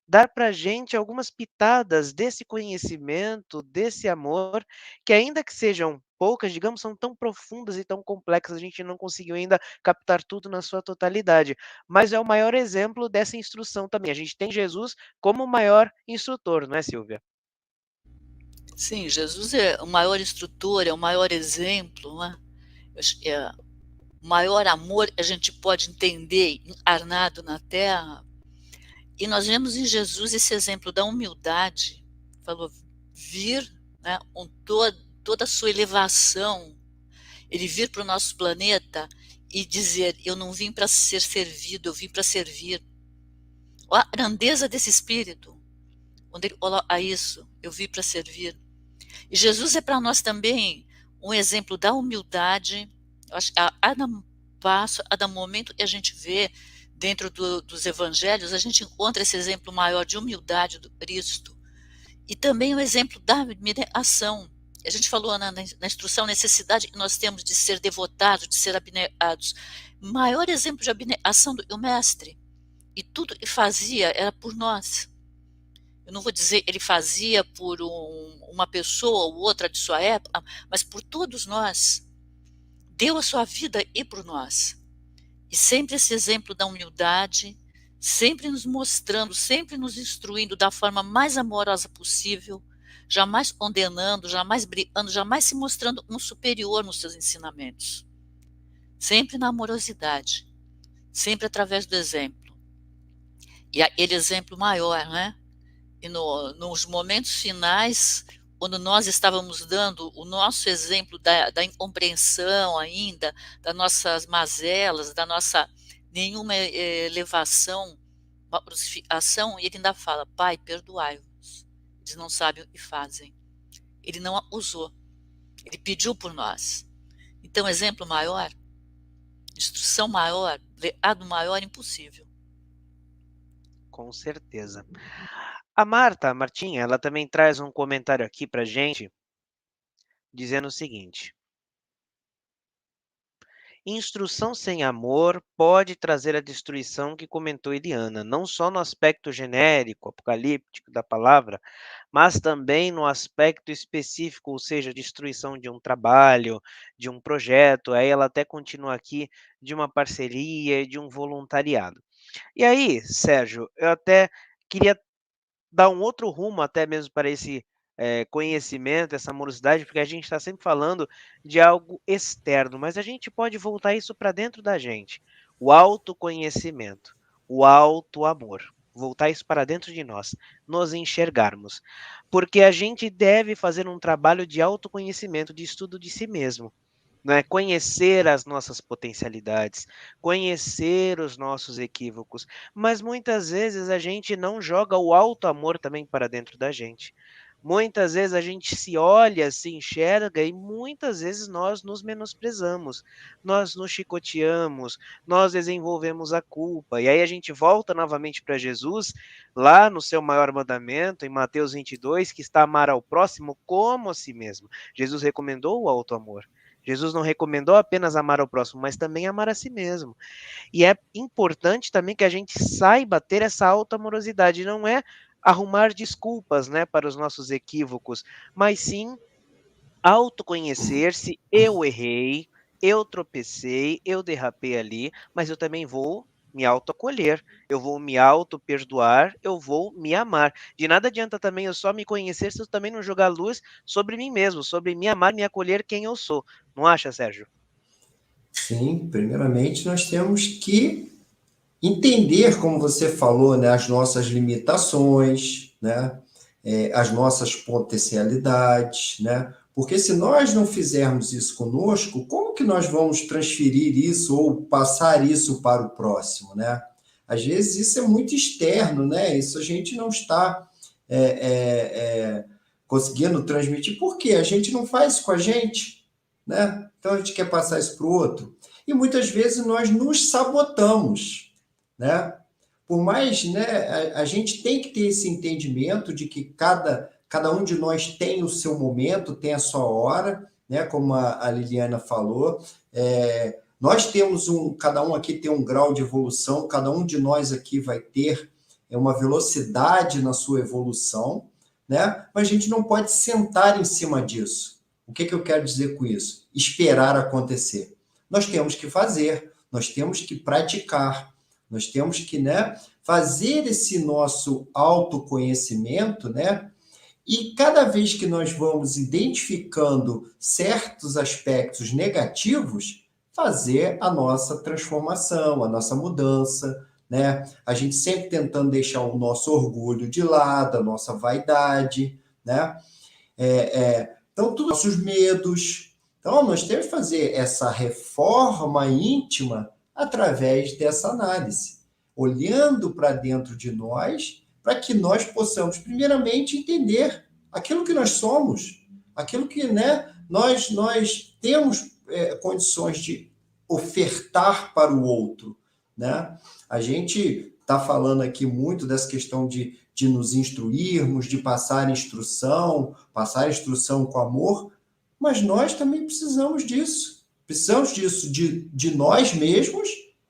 dar para a gente algumas pitadas desse conhecimento, desse amor, que ainda que sejam poucas, digamos, são tão profundas e tão complexas, a gente não conseguiu ainda captar tudo na sua totalidade. Mas é o maior exemplo dessa instrução também. A gente tem Jesus como o maior instrutor, não é, Silvia? Sim, Jesus é o maior instrutor, é o maior exemplo, não é? O maior amor a gente pode entender encarnado na Terra. E nós vemos em Jesus esse exemplo da humildade. Falou vir, né, com toda a sua elevação, ele vir para o nosso planeta e dizer: eu não vim para ser servido, eu vim para servir. Olha a grandeza desse espírito, quando ele olha a isso, eu vim para servir. E Jesus é para nós também um exemplo da humildade. Eu acho que a cada passo, a cada momento que a gente vê dentro dos evangelhos, a gente encontra esse exemplo maior de humildade do Cristo. E também o exemplo da abnegação. A gente falou na instrução, a necessidade que nós temos de ser devotados, de ser abnegados. O maior exemplo de abnegação do Mestre. E tudo que fazia era por nós. Eu não vou dizer ele fazia por uma pessoa ou outra de sua época, mas por todos nós. Deu a sua vida e por nós. E sempre esse exemplo da humildade, sempre nos mostrando, sempre nos instruindo da forma mais amorosa possível, jamais condenando, jamais brigando, jamais se mostrando um superior nos seus ensinamentos. Sempre na amorosidade, sempre através do exemplo. E aquele exemplo maior, né? E nos momentos finais, quando nós estávamos dando o nosso exemplo da incompreensão ainda, das nossas mazelas, da nossa nenhuma elevação, uma crucificação, e ele ainda fala: Pai, perdoai-os, eles não sabem o que fazem. Ele não acusou, ele pediu por nós. Então, exemplo maior, instrução maior, legado maior, impossível. Com certeza. A Martinha, ela também traz um comentário aqui para gente, dizendo o seguinte: instrução sem amor pode trazer a destruição que comentou Eliana, não só no aspecto genérico, apocalíptico da palavra, mas também no aspecto específico, ou seja, destruição de um trabalho, de um projeto. Aí ela até continua aqui, de uma parceria, de um voluntariado. E aí, Sérgio, eu até queria dar um outro rumo até mesmo para esse conhecimento, essa amorosidade, porque a gente está sempre falando de algo externo, mas a gente pode voltar isso para dentro da gente. O autoconhecimento, o auto-amor. Voltar isso para dentro de nós, nos enxergarmos. Porque a gente deve fazer um trabalho de autoconhecimento, de estudo de si mesmo. não é? Conhecer as nossas potencialidades, conhecer os nossos equívocos, mas muitas vezes a gente não joga o alto amor também para dentro da gente. Muitas vezes a gente se olha, se enxerga e muitas vezes nós nos menosprezamos, nós nos chicoteamos, nós desenvolvemos a culpa. E aí a gente volta novamente para Jesus, lá no seu maior mandamento, em Mateus 22, que está amar ao próximo como a si mesmo. Jesus recomendou o alto amor. Jesus não recomendou apenas amar ao próximo, mas também amar a si mesmo. E é importante também que a gente saiba ter essa auto-amorosidade, não é arrumar desculpas, né, para os nossos equívocos, mas sim autoconhecer-se, eu errei, eu tropecei, eu derrapei ali, mas eu também vou me autoacolher, eu vou me auto-perdoar, eu vou me amar. De nada adianta também eu só me conhecer se eu também não jogar luz sobre mim mesmo, sobre me amar, me acolher quem eu sou. Não acha, Sérgio? Sim, primeiramente nós temos que entender, como você falou, né, as nossas limitações, né, as nossas potencialidades, né? Porque se nós não fizermos isso conosco, como que nós vamos transferir isso ou passar isso para o próximo, né? Às vezes isso é muito externo, né? Isso a gente não está é, conseguindo transmitir, porque a gente não faz isso com a gente, né? Então a gente quer passar isso para o outro. E muitas vezes nós nos sabotamos, né? Por mais, né, a gente tem que ter esse entendimento de que cada um de nós tem o seu momento, tem a sua hora, né? Como a Liliana falou, nós temos cada um aqui tem um grau de evolução, cada um de nós aqui vai ter uma velocidade na sua evolução, né? Mas a gente não pode sentar em cima disso. O que eu quero dizer com isso? Esperar acontecer. Nós temos que fazer, nós temos que praticar, nós temos que, né, fazer esse nosso autoconhecimento, né? E cada vez que nós vamos identificando certos aspectos negativos, fazer a nossa transformação, a nossa mudança, né? A gente sempre tentando deixar o nosso orgulho de lado, a nossa vaidade, né? Então, todos os nossos medos. Então, nós temos que fazer essa reforma íntima através dessa análise, olhando para dentro de nós, para que nós possamos, primeiramente, entender aquilo que nós somos, aquilo que, né, nós temos condições de ofertar para o outro, né? A gente está falando aqui muito dessa questão de nos instruirmos, de passar instrução com amor, mas nós também precisamos disso. Precisamos disso de nós mesmos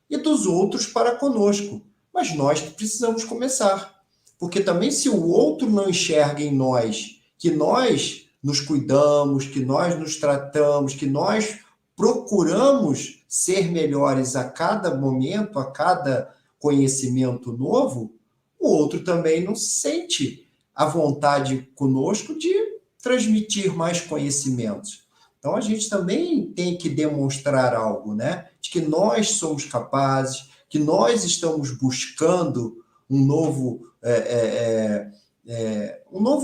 e dos outros para conosco. Mas nós precisamos começar. Porque também se o outro não enxerga em nós que nós nos cuidamos, que nós nos tratamos, que nós procuramos ser melhores a cada momento, a cada conhecimento novo, o outro também não sente a vontade conosco de transmitir mais conhecimentos. Então, a gente também tem que demonstrar algo, né? De que nós somos capazes, que nós estamos buscando um novo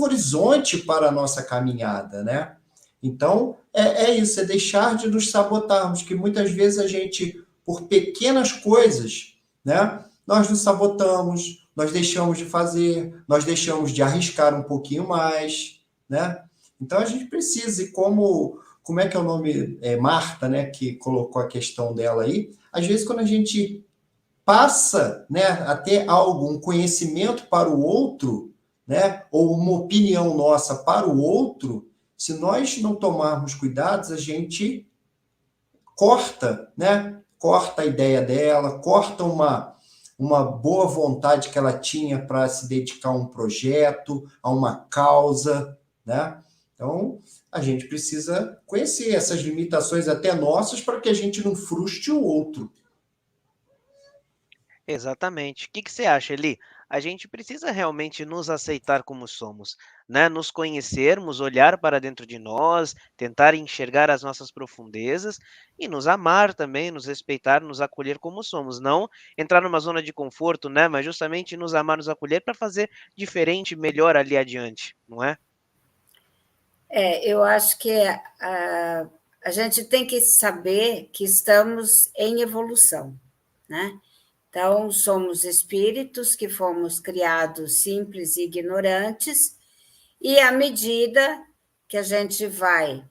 horizonte para a nossa caminhada, né? Então, é isso, é deixar de nos sabotarmos, que muitas vezes a gente, por pequenas coisas, né? Nós nos sabotamos, nós deixamos de fazer, nós deixamos de arriscar um pouquinho mais, né? Então, a gente precisa, e como é que é o nome? Marta, né, que colocou a questão dela aí. Às vezes, quando a gente passa, né, a ter algo, um conhecimento para o outro, né, ou uma opinião nossa para o outro, se nós não tomarmos cuidados, a gente corta, né? Corta a ideia dela, corta uma boa vontade que ela tinha para se dedicar a um projeto, a uma causa, né? Então, a gente precisa conhecer essas limitações até nossas para que a gente não frustre o outro. Exatamente. O que você acha, Eli? A gente precisa realmente nos aceitar como somos, né? Nos conhecermos, olhar para dentro de nós, tentar enxergar as nossas profundezas e nos amar também, nos respeitar, nos acolher como somos. Não entrar numa zona de conforto, né? Mas justamente nos amar, nos acolher para fazer diferente, melhor ali adiante, não é? Eu acho que a a gente tem que saber que estamos em evolução, né? Então, somos espíritos que fomos criados simples e ignorantes, e à medida que a gente vai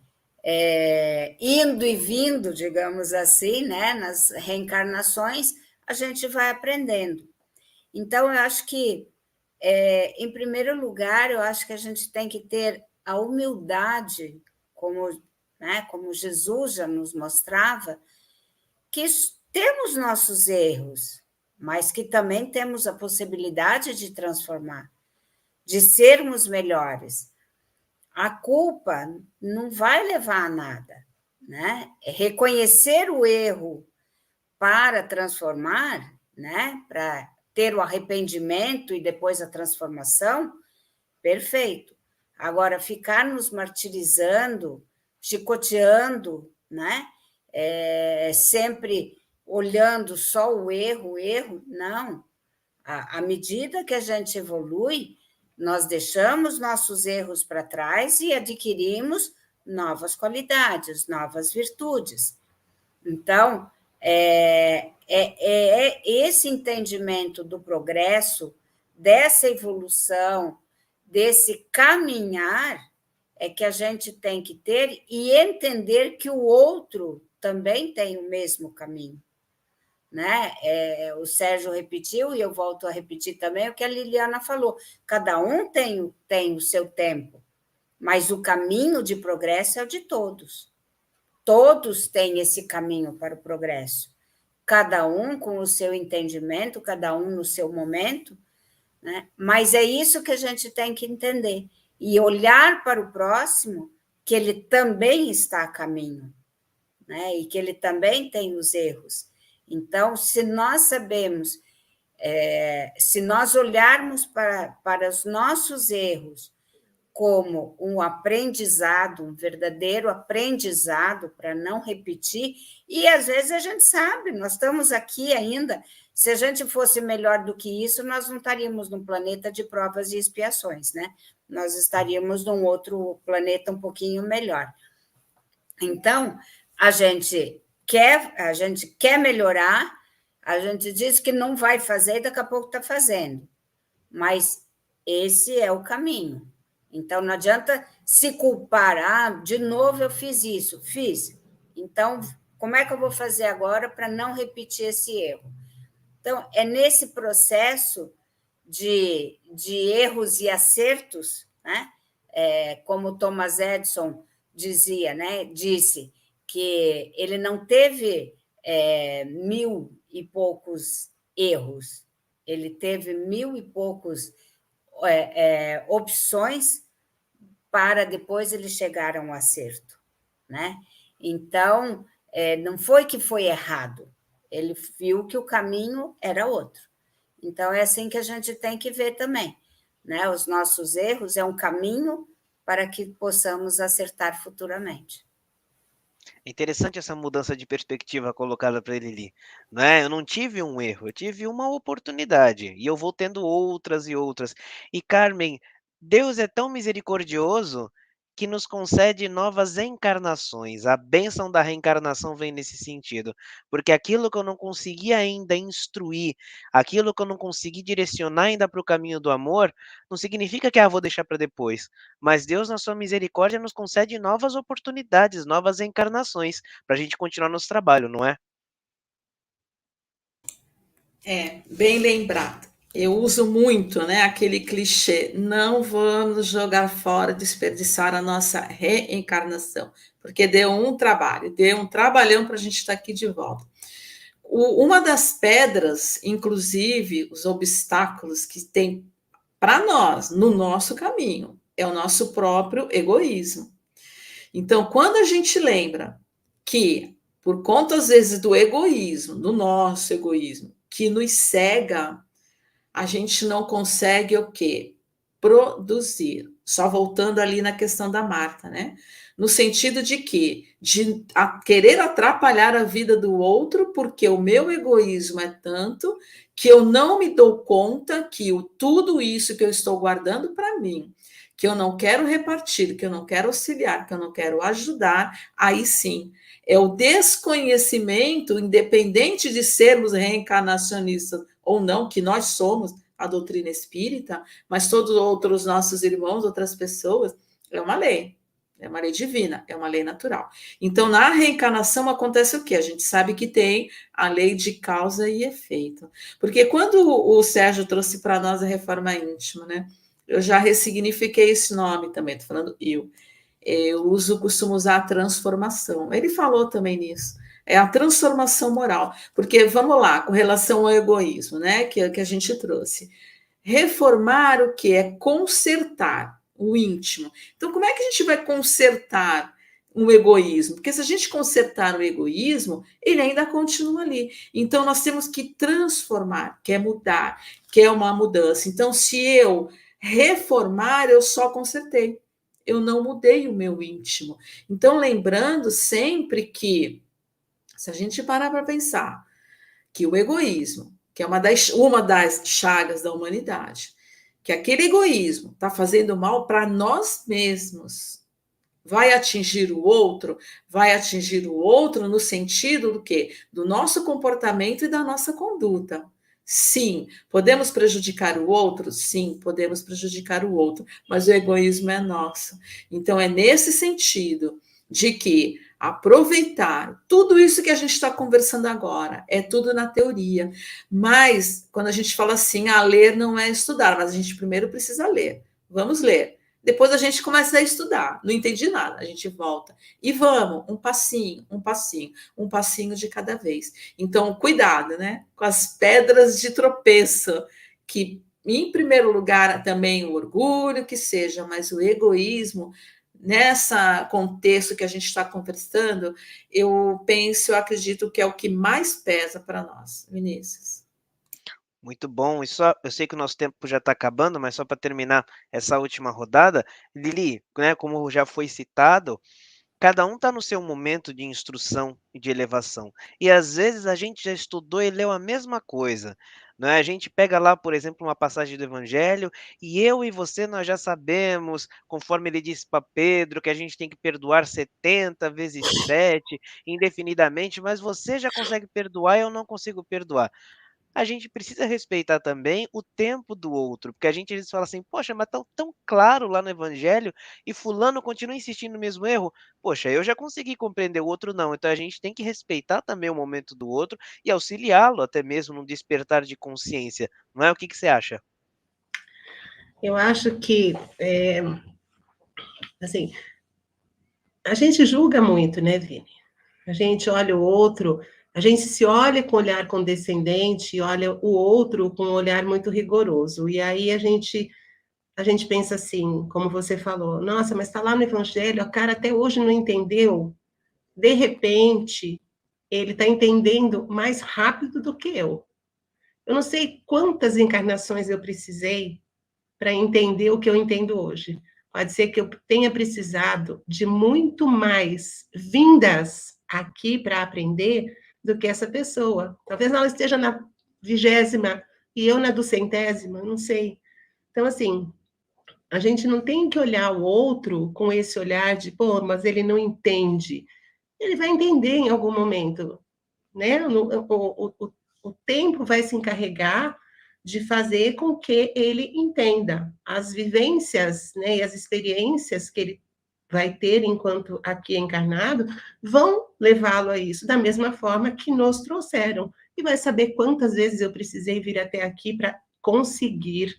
indo e vindo, digamos assim, né, nas reencarnações, a gente vai aprendendo. Então, eu acho que, em primeiro lugar, eu acho que a gente tem que ter a humildade, como Jesus já nos mostrava, que temos nossos erros, mas que também temos a possibilidade de transformar, de sermos melhores. A culpa não vai levar a nada, né? Reconhecer o erro para transformar, né? Para ter o arrependimento e depois a transformação, perfeito. Agora, ficar nos martirizando, chicoteando, né? Sempre olhando só o erro, não. À medida que a gente evolui, nós deixamos nossos erros para trás e adquirimos novas qualidades, novas virtudes. Então, esse entendimento do progresso, dessa evolução, desse caminhar, é que a gente tem que ter e entender que o outro também tem o mesmo caminho, né? O Sérgio repetiu, e eu volto a repetir também o que a Liliana falou. Cada um tem o seu tempo, mas o caminho de progresso é o de todos. Todos têm esse caminho para o progresso. Cada um com o seu entendimento, cada um no seu momento, né? Mas é isso que a gente tem que entender. E olhar para o próximo, que ele também está a caminho, né? E que ele também tem os erros. Então, se nós sabemos, se nós olharmos para os nossos erros como um aprendizado, um verdadeiro aprendizado para não repetir, e às vezes a gente sabe, nós estamos aqui ainda, se a gente fosse melhor do que isso, nós não estaríamos num planeta de provas e expiações, né? Nós estaríamos num outro planeta um pouquinho melhor. Então, a gente quer melhorar, a gente diz que não vai fazer e daqui a pouco está fazendo. Mas esse é o caminho. Então, não adianta se culpar. De novo eu fiz isso. Fiz. Então, como é que eu vou fazer agora para não repetir esse erro? Então, é nesse processo de erros e acertos, né? Como Thomas Edison dizia, né? Disse que ele não teve 1000 e poucos erros, ele teve 1000 e poucos opções para depois ele chegar a um acerto, né? Então, não foi que foi errado, ele viu que o caminho era outro. Então, é assim que a gente tem que ver também, né? Os nossos erros é um caminho para que possamos acertar futuramente. É interessante essa mudança de perspectiva colocada para ele ali, né? Eu não tive um erro, eu tive uma oportunidade e eu vou tendo outras e outras. E Carmen, Deus é tão misericordioso que nos concede novas encarnações. A bênção da reencarnação vem nesse sentido, porque aquilo que eu não consegui ainda instruir, aquilo que eu não consegui direcionar ainda para o caminho do amor, não significa que vou deixar para depois. Mas Deus, na sua misericórdia, nos concede novas oportunidades, novas encarnações, para a gente continuar nosso trabalho, não é? Bem lembrado. Eu uso muito, né, aquele clichê, não vamos jogar fora, desperdiçar a nossa reencarnação, porque deu um trabalhão para a gente estar aqui de volta. Uma das pedras, inclusive, os obstáculos que tem para nós, no nosso caminho, é o nosso próprio egoísmo. Então, quando a gente lembra que, por conta, às vezes, do egoísmo, do nosso egoísmo, que nos cega, a gente não consegue o quê? Produzir. Só voltando ali na questão da Marta, né? No sentido de que, querer atrapalhar a vida do outro, porque o meu egoísmo é tanto que eu não me dou conta que tudo isso que eu estou guardando para mim, que eu não quero repartir, que eu não quero auxiliar, que eu não quero ajudar, aí sim, é o desconhecimento, independente de sermos reencarnacionistas ou não, que nós somos, a doutrina espírita, mas todos os outros nossos irmãos, outras pessoas, é uma lei divina, é uma lei natural. Então, na reencarnação acontece o quê? A gente sabe que tem a lei de causa e efeito. Porque quando o Sérgio trouxe para nós a reforma íntima, né? Eu já ressignifiquei esse nome também, estou falando eu costumo usar a transformação. Ele falou também nisso. É a transformação moral. Porque, vamos lá, com relação ao egoísmo, né? Que a gente trouxe. Reformar o que? É consertar o íntimo. Então, como é que a gente vai consertar o egoísmo? Porque se a gente consertar o egoísmo, ele ainda continua ali. Então, nós temos que transformar, que é mudar, que é uma mudança. Então, se eu reformar, eu só consertei. Eu não mudei o meu íntimo. Então, lembrando sempre que, se a gente parar para pensar, que o egoísmo, que é uma das chagas da humanidade, que aquele egoísmo está fazendo mal para nós mesmos, vai atingir o outro no sentido do quê? Do nosso comportamento e da nossa conduta. Sim, podemos prejudicar o outro? Sim, podemos prejudicar o outro, mas o egoísmo é nosso. Então, é nesse sentido de que aproveitar tudo isso que a gente está conversando agora, é tudo na teoria, mas quando a gente fala assim, ler não é estudar, mas a gente primeiro precisa ler. Vamos ler. Depois a gente começa a estudar. Não entendi nada. A gente volta. E vamos, um passinho de cada vez. Então, cuidado, né? Com as pedras de tropeço, que, em primeiro lugar, também o orgulho, que seja, mas o egoísmo, nessa contexto que a gente está conversando, eu acredito que é o que mais pesa para nós, Vinícius. Muito bom. E só, eu sei que o nosso tempo já está acabando, mas só para terminar essa última rodada, Lili, né, como já foi citado, cada um está no seu momento de instrução e de elevação. E às vezes a gente já estudou e leu a mesma coisa. Né? A gente pega lá, por exemplo, uma passagem do Evangelho, e eu e você nós já sabemos, conforme ele disse para Pedro, que a gente tem que perdoar 70 vezes 7, indefinidamente, mas você já consegue perdoar e eu não consigo perdoar. A gente precisa respeitar também o tempo do outro, porque a gente às vezes fala assim: "Poxa, mas tá tão claro lá no evangelho e fulano continua insistindo no mesmo erro". Poxa, eu já consegui compreender, o outro não. Então a gente tem que respeitar também o momento do outro e auxiliá-lo até mesmo no despertar de consciência, não é? O que você acha? Eu acho que, assim, a gente julga muito, né, Vini? A gente olha o outro, a gente se olha com olhar condescendente, olha o outro com um olhar muito rigoroso. E aí a gente pensa assim, como você falou, nossa, mas está lá no Evangelho, o cara até hoje não entendeu. De repente, ele está entendendo mais rápido do que eu. Eu não sei quantas encarnações eu precisei para entender o que eu entendo hoje. Pode ser que eu tenha precisado de muito mais vindas aqui para aprender do que essa pessoa. Talvez ela esteja na 20ª e eu na 200ª, não sei. Então, assim, a gente não tem que olhar o outro com esse olhar de, pô, mas ele não entende. Ele vai entender em algum momento, né? O tempo vai se encarregar de fazer com que ele entenda as vivências, né, e as experiências que ele vai ter enquanto aqui encarnado, vão levá-lo a isso, da mesma forma que nos trouxeram. E vai saber quantas vezes eu precisei vir até aqui para conseguir,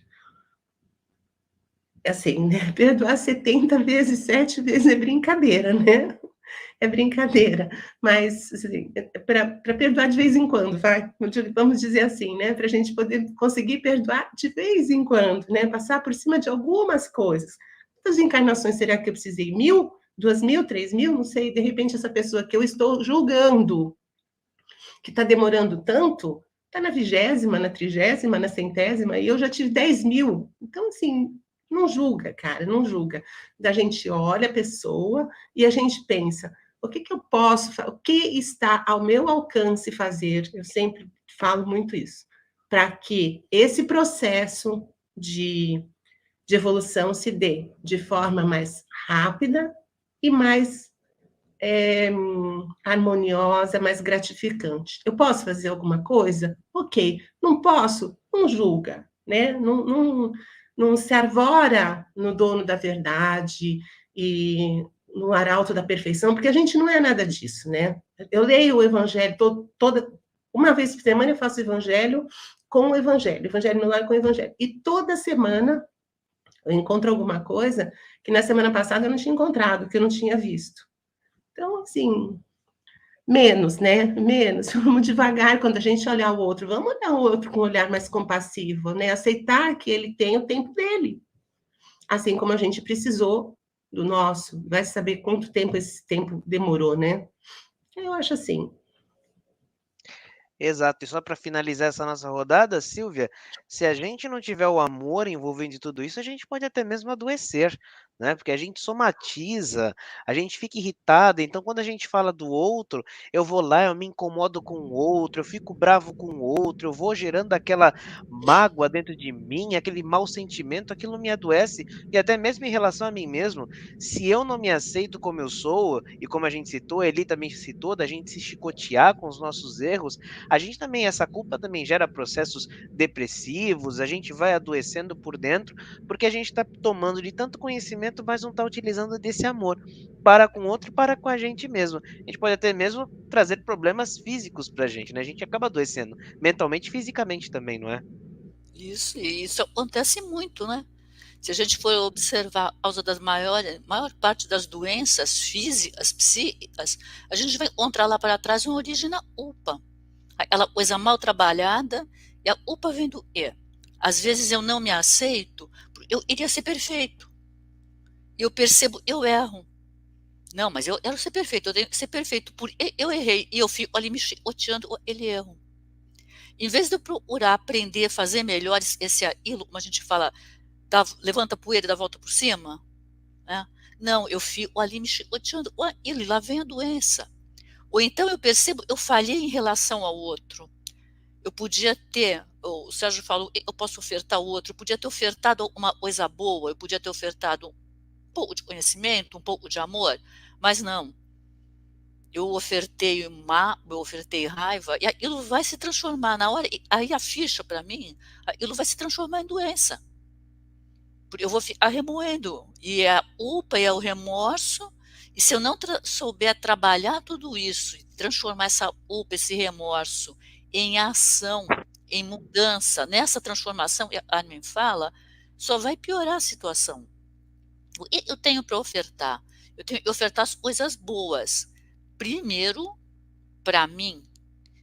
assim, né, perdoar 70 vezes, 7 vezes é brincadeira, né? É brincadeira, mas assim, para perdoar de vez em quando, vai? Vamos dizer assim, né? Para a gente poder conseguir perdoar de vez em quando, né? Passar por cima de algumas coisas. Quantas encarnações será que eu precisei? 1.000? 2.000? 3.000? Não sei. De repente, essa pessoa que eu estou julgando, que está demorando tanto, está na 20ª, na 30ª, na 100ª, e eu já tive 10.000. Então, assim, não julga, cara, não julga. A gente olha a pessoa e a gente pensa, o que eu posso fazer? O que está ao meu alcance fazer? Eu sempre falo muito isso. Para que esse processo de de evolução se dê de forma mais rápida e mais harmoniosa, mais gratificante. Eu posso fazer alguma coisa? Ok. Não posso? Não julga, né? Não se arvora no dono da verdade e no arauto da perfeição, porque a gente não é nada disso, né? Eu leio o evangelho toda uma vez por semana, eu faço o evangelho com o evangelho no lar com o evangelho. E toda semana eu encontro alguma coisa que na semana passada eu não tinha encontrado, que eu não tinha visto. Então, assim, menos, né? Menos. Vamos devagar quando a gente olhar o outro. Vamos olhar o outro com um olhar mais compassivo, né? Aceitar que ele tem o tempo dele. Assim como a gente precisou do nosso. Vai saber quanto tempo esse tempo demorou, né? Eu acho assim. Exato. E só para finalizar essa nossa rodada, Silvia, se a gente não tiver o amor envolvendo em tudo isso, a gente pode até mesmo adoecer, né? Porque a gente somatiza, a gente fica irritada. Então, quando a gente fala do outro, eu vou lá, eu me incomodo com o outro, eu fico bravo com o outro, eu vou gerando aquela mágoa dentro de mim, aquele mau sentimento, aquilo me adoece. E até mesmo em relação a mim mesmo, se eu não me aceito como eu sou, e como a gente citou, ele também citou, da gente se chicotear com os nossos erros, a gente também, essa culpa também gera processos depressivos, a gente vai adoecendo por dentro, porque a gente está tomando de tanto conhecimento, mas não está utilizando desse amor para com o outro e para com a gente mesmo. A gente pode até mesmo trazer problemas físicos para a gente, né? A gente acaba adoecendo mentalmente e fisicamente também, não é? Isso, e isso acontece muito, né? Se a gente for observar a causa das maior parte das doenças físicas, psíquicas, a gente vai encontrar lá para trás uma origem na UPA. Aquela coisa mal trabalhada, e a UPA vem do E. Às vezes eu não me aceito, eu iria ser perfeito. E eu percebo, eu erro. Não, mas eu quero ser perfeito, eu tenho que ser perfeito. Eu errei e eu fico ali me chicoteando, ele erro. Em vez de eu procurar aprender, fazer melhor esse aquilo, como a gente fala, levanta a poeira e dá a volta por cima, né? Não, eu fico ali me chicoteando, ele lá vem a doença. Ou então eu percebo, eu falhei em relação ao outro. Eu podia ter, o Sérgio falou, eu posso ofertar o outro, eu podia ter ofertado uma coisa boa, eu podia ter ofertado um pouco de conhecimento, um pouco de amor, mas não. Eu ofertei eu ofertei raiva, e aquilo vai se transformar na hora, aí a ficha para mim, aquilo vai se transformar em doença. Eu vou ficar remoendo, e é a culpa e é o remorso, e se eu não souber trabalhar tudo isso, e transformar essa culpa, esse remorso em ação, em mudança, nessa transformação, a Armin fala, só vai piorar a situação. O que eu tenho para ofertar? Eu tenho que ofertar as coisas boas. Primeiro, para mim.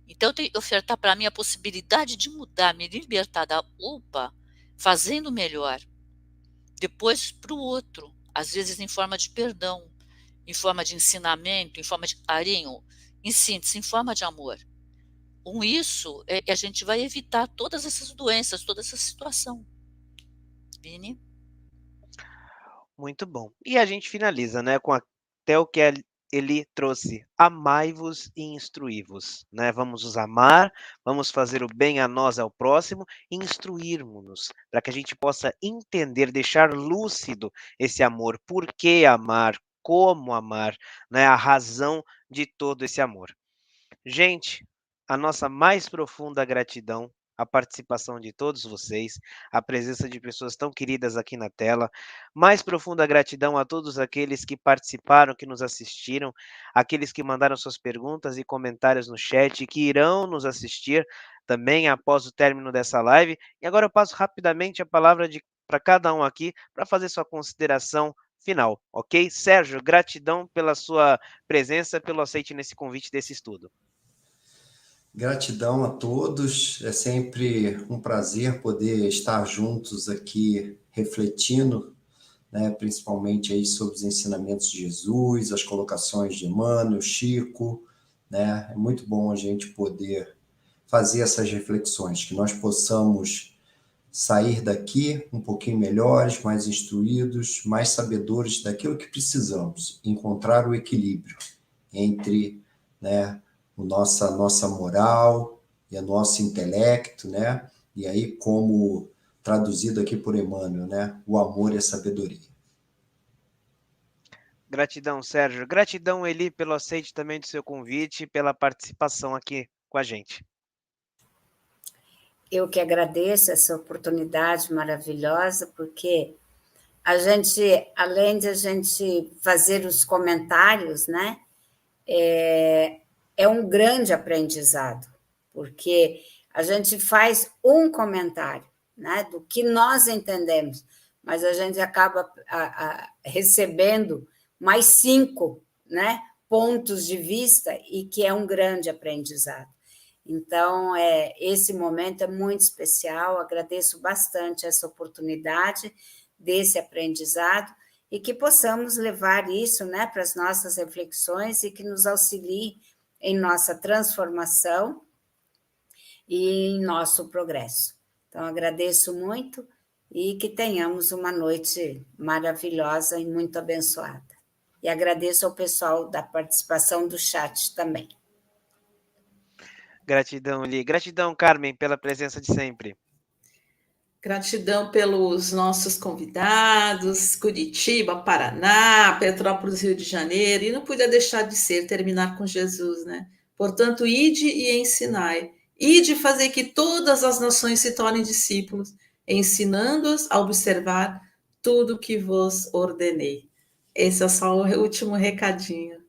Então, eu tenho que ofertar para mim a possibilidade de mudar, me libertar da culpa, fazendo melhor. Depois, para o outro, às vezes em forma de perdão, em forma de ensinamento, em forma de carinho, em síntese, em forma de amor. Com isso, a gente vai evitar todas essas doenças, toda essa situação. Vini? Muito bom. E a gente finaliza, né, com até o que ele trouxe: "Amai-vos e instruí-vos", né, vamos nos amar, vamos fazer o bem a nós e ao próximo, e instruirmos-nos, para que a gente possa entender, deixar lúcido esse amor, por que amar, como amar, né, a razão de todo esse amor. Gente, a nossa mais profunda gratidão, a participação de todos vocês, a presença de pessoas tão queridas aqui na tela. Mais profunda gratidão a todos aqueles que participaram, que nos assistiram, aqueles que mandaram suas perguntas e comentários no chat, que irão nos assistir também após o término dessa live. E agora eu passo rapidamente a palavra para cada um aqui para fazer sua consideração final, ok? Sérgio, gratidão pela sua presença, pelo aceite nesse convite desse estudo. Gratidão a todos, é sempre um prazer poder estar juntos aqui refletindo, né, principalmente aí sobre os ensinamentos de Jesus, as colocações de Emmanuel, Chico, né? É muito bom a gente poder fazer essas reflexões, que nós possamos sair daqui um pouquinho melhores, mais instruídos, mais sabedores daquilo que precisamos, encontrar o equilíbrio entre, né, nossa moral e o nosso intelecto, né? E aí, como traduzido aqui por Emmanuel, né? O amor e a sabedoria. Gratidão, Sérgio. Gratidão, Eli, pelo aceite também do seu convite e pela participação aqui com a gente. Eu que agradeço essa oportunidade maravilhosa, porque a gente, além de a gente fazer os comentários, né, é um grande aprendizado, porque a gente faz um comentário, né, do que nós entendemos, mas a gente acaba recebendo mais 5, né, pontos de vista, e que é um grande aprendizado. Então, esse momento é muito especial, agradeço bastante essa oportunidade desse aprendizado, e que possamos levar isso, né, para as nossas reflexões e que nos auxilie em nossa transformação e em nosso progresso. Então, agradeço muito e que tenhamos uma noite maravilhosa e muito abençoada. E agradeço ao pessoal da participação do chat também. Gratidão, Eli. Gratidão, Carmen, pela presença de sempre. Gratidão pelos nossos convidados, Curitiba, Paraná, Petrópolis, Rio de Janeiro, e não podia deixar de terminar com Jesus, né? Portanto, ide e ensinai, ide fazer que todas as nações se tornem discípulos, ensinando-os a observar tudo que vos ordenei. Esse é só o último recadinho.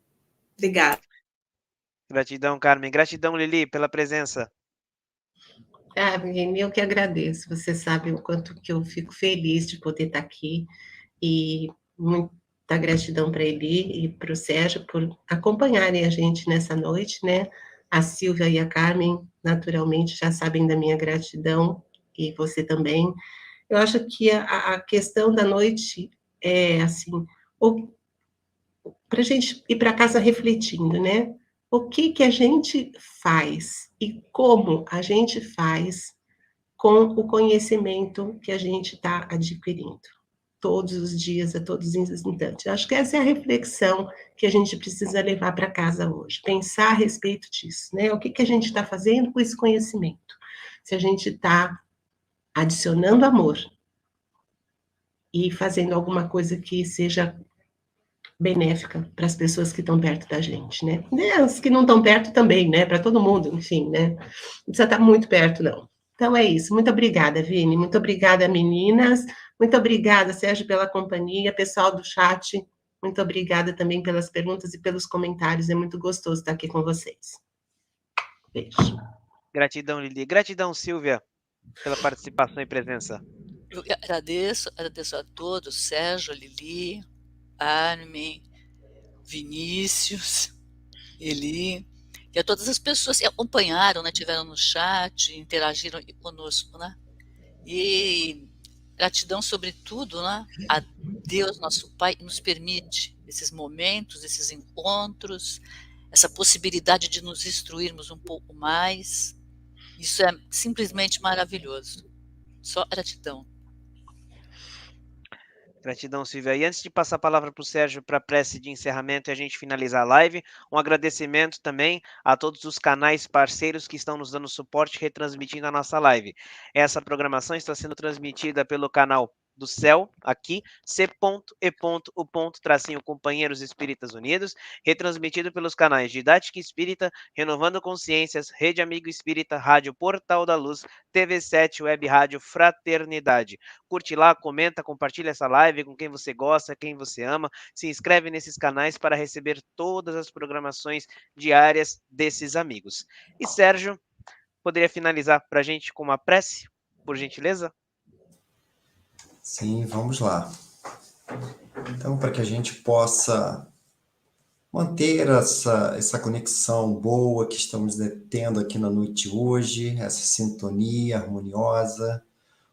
Obrigada. Gratidão, Carmen. Gratidão, Lili, pela presença. Virginia, eu que agradeço. Você sabe o quanto que eu fico feliz de poder estar aqui, e muita gratidão para Eli e para o Sérgio por acompanharem a gente nessa noite, né? A Silvia e a Carmen, naturalmente, já sabem da minha gratidão, e você também. Eu acho que a questão da noite é, assim, para a gente ir para casa refletindo, né? O que a gente faz e como a gente faz com o conhecimento que a gente está adquirindo todos os dias, a todos os instantes. Acho que essa é a reflexão que a gente precisa levar para casa hoje, pensar a respeito disso, né? O que a gente está fazendo com esse conhecimento? Se a gente está adicionando amor e fazendo alguma coisa que seja benéfica para as pessoas que estão perto da gente, né? As que não estão perto também, né? Para todo mundo, enfim, né? Não precisa estar muito perto, não. Então é isso. Muito obrigada, Vini. Muito obrigada, meninas. Muito obrigada, Sérgio, pela companhia. Pessoal do chat, muito obrigada também pelas perguntas e pelos comentários. É muito gostoso estar aqui com vocês. Beijo. Gratidão, Lili. Gratidão, Silvia, pela participação e presença. Eu agradeço a todos, Sérgio, Lili, Armin, Vinícius, Eli, e a todas as pessoas que acompanharam, né, tiveram no chat, interagiram conosco, né? E gratidão, sobretudo, né, a Deus, nosso Pai, que nos permite esses momentos, esses encontros, essa possibilidade de nos instruirmos um pouco mais. Isso é simplesmente maravilhoso. Só gratidão. Gratidão, Silvia. E antes de passar a palavra para o Sérgio para a prece de encerramento e a gente finalizar a live, um agradecimento também a todos os canais parceiros que estão nos dando suporte, retransmitindo a nossa live. Essa programação está sendo transmitida pelo canal do Céu, aqui, C.E.O. Companheiros Espíritas Unidos, retransmitido pelos canais Didática Espírita, Renovando Consciências, Rede Amigo Espírita, Rádio Portal da Luz, TV7, Web Rádio Fraternidade. Curte lá, comenta, compartilha essa live com quem você gosta, quem você ama, se inscreve nesses canais para receber todas as programações diárias desses amigos. E Sérgio, poderia finalizar para a gente com uma prece, por gentileza? Sim, vamos lá. Então, para que a gente possa manter essa conexão boa que estamos tendo aqui na noite de hoje, essa sintonia harmoniosa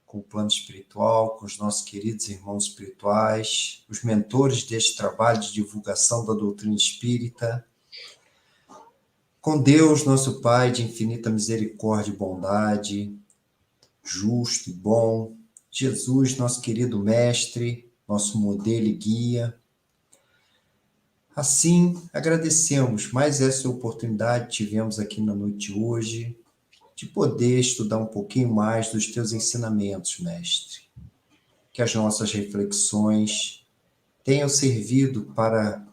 com o plano espiritual, com os nossos queridos irmãos espirituais, os mentores deste trabalho de divulgação da doutrina espírita, com Deus, nosso Pai de infinita misericórdia e bondade, justo e bom, Jesus, nosso querido mestre, nosso modelo e guia. Assim, agradecemos mais essa oportunidade que tivemos aqui na noite de hoje de poder estudar um pouquinho mais dos teus ensinamentos, Mestre. Que as nossas reflexões tenham servido para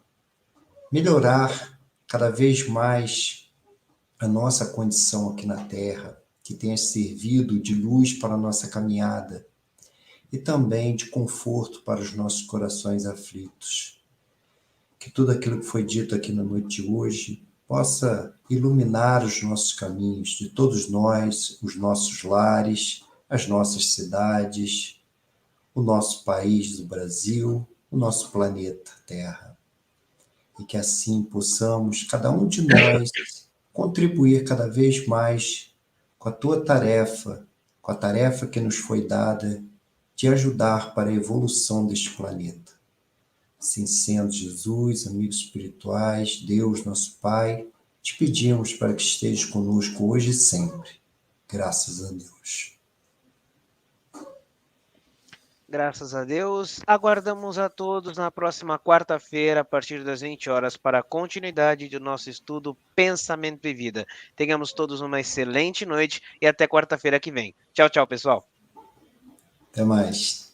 melhorar cada vez mais a nossa condição aqui na Terra, que tenha servido de luz para a nossa caminhada e também de conforto para os nossos corações aflitos. Que tudo aquilo que foi dito aqui na noite de hoje possa iluminar os nossos caminhos, de todos nós, os nossos lares, as nossas cidades, o nosso país, o Brasil, o nosso planeta Terra. E que assim possamos, cada um de nós, contribuir cada vez mais com a tua tarefa, com a tarefa que nos foi dada de ajudar para a evolução deste planeta. Assim sendo, Jesus, amigos espirituais, Deus, nosso Pai, te pedimos para que estejas conosco hoje e sempre. Graças a Deus. Graças a Deus. Aguardamos a todos na próxima quarta-feira, a partir das 20 horas, para a continuidade do nosso estudo Pensamento e Vida. Tenhamos todos uma excelente noite e até quarta-feira que vem. Tchau, tchau, pessoal. Até mais.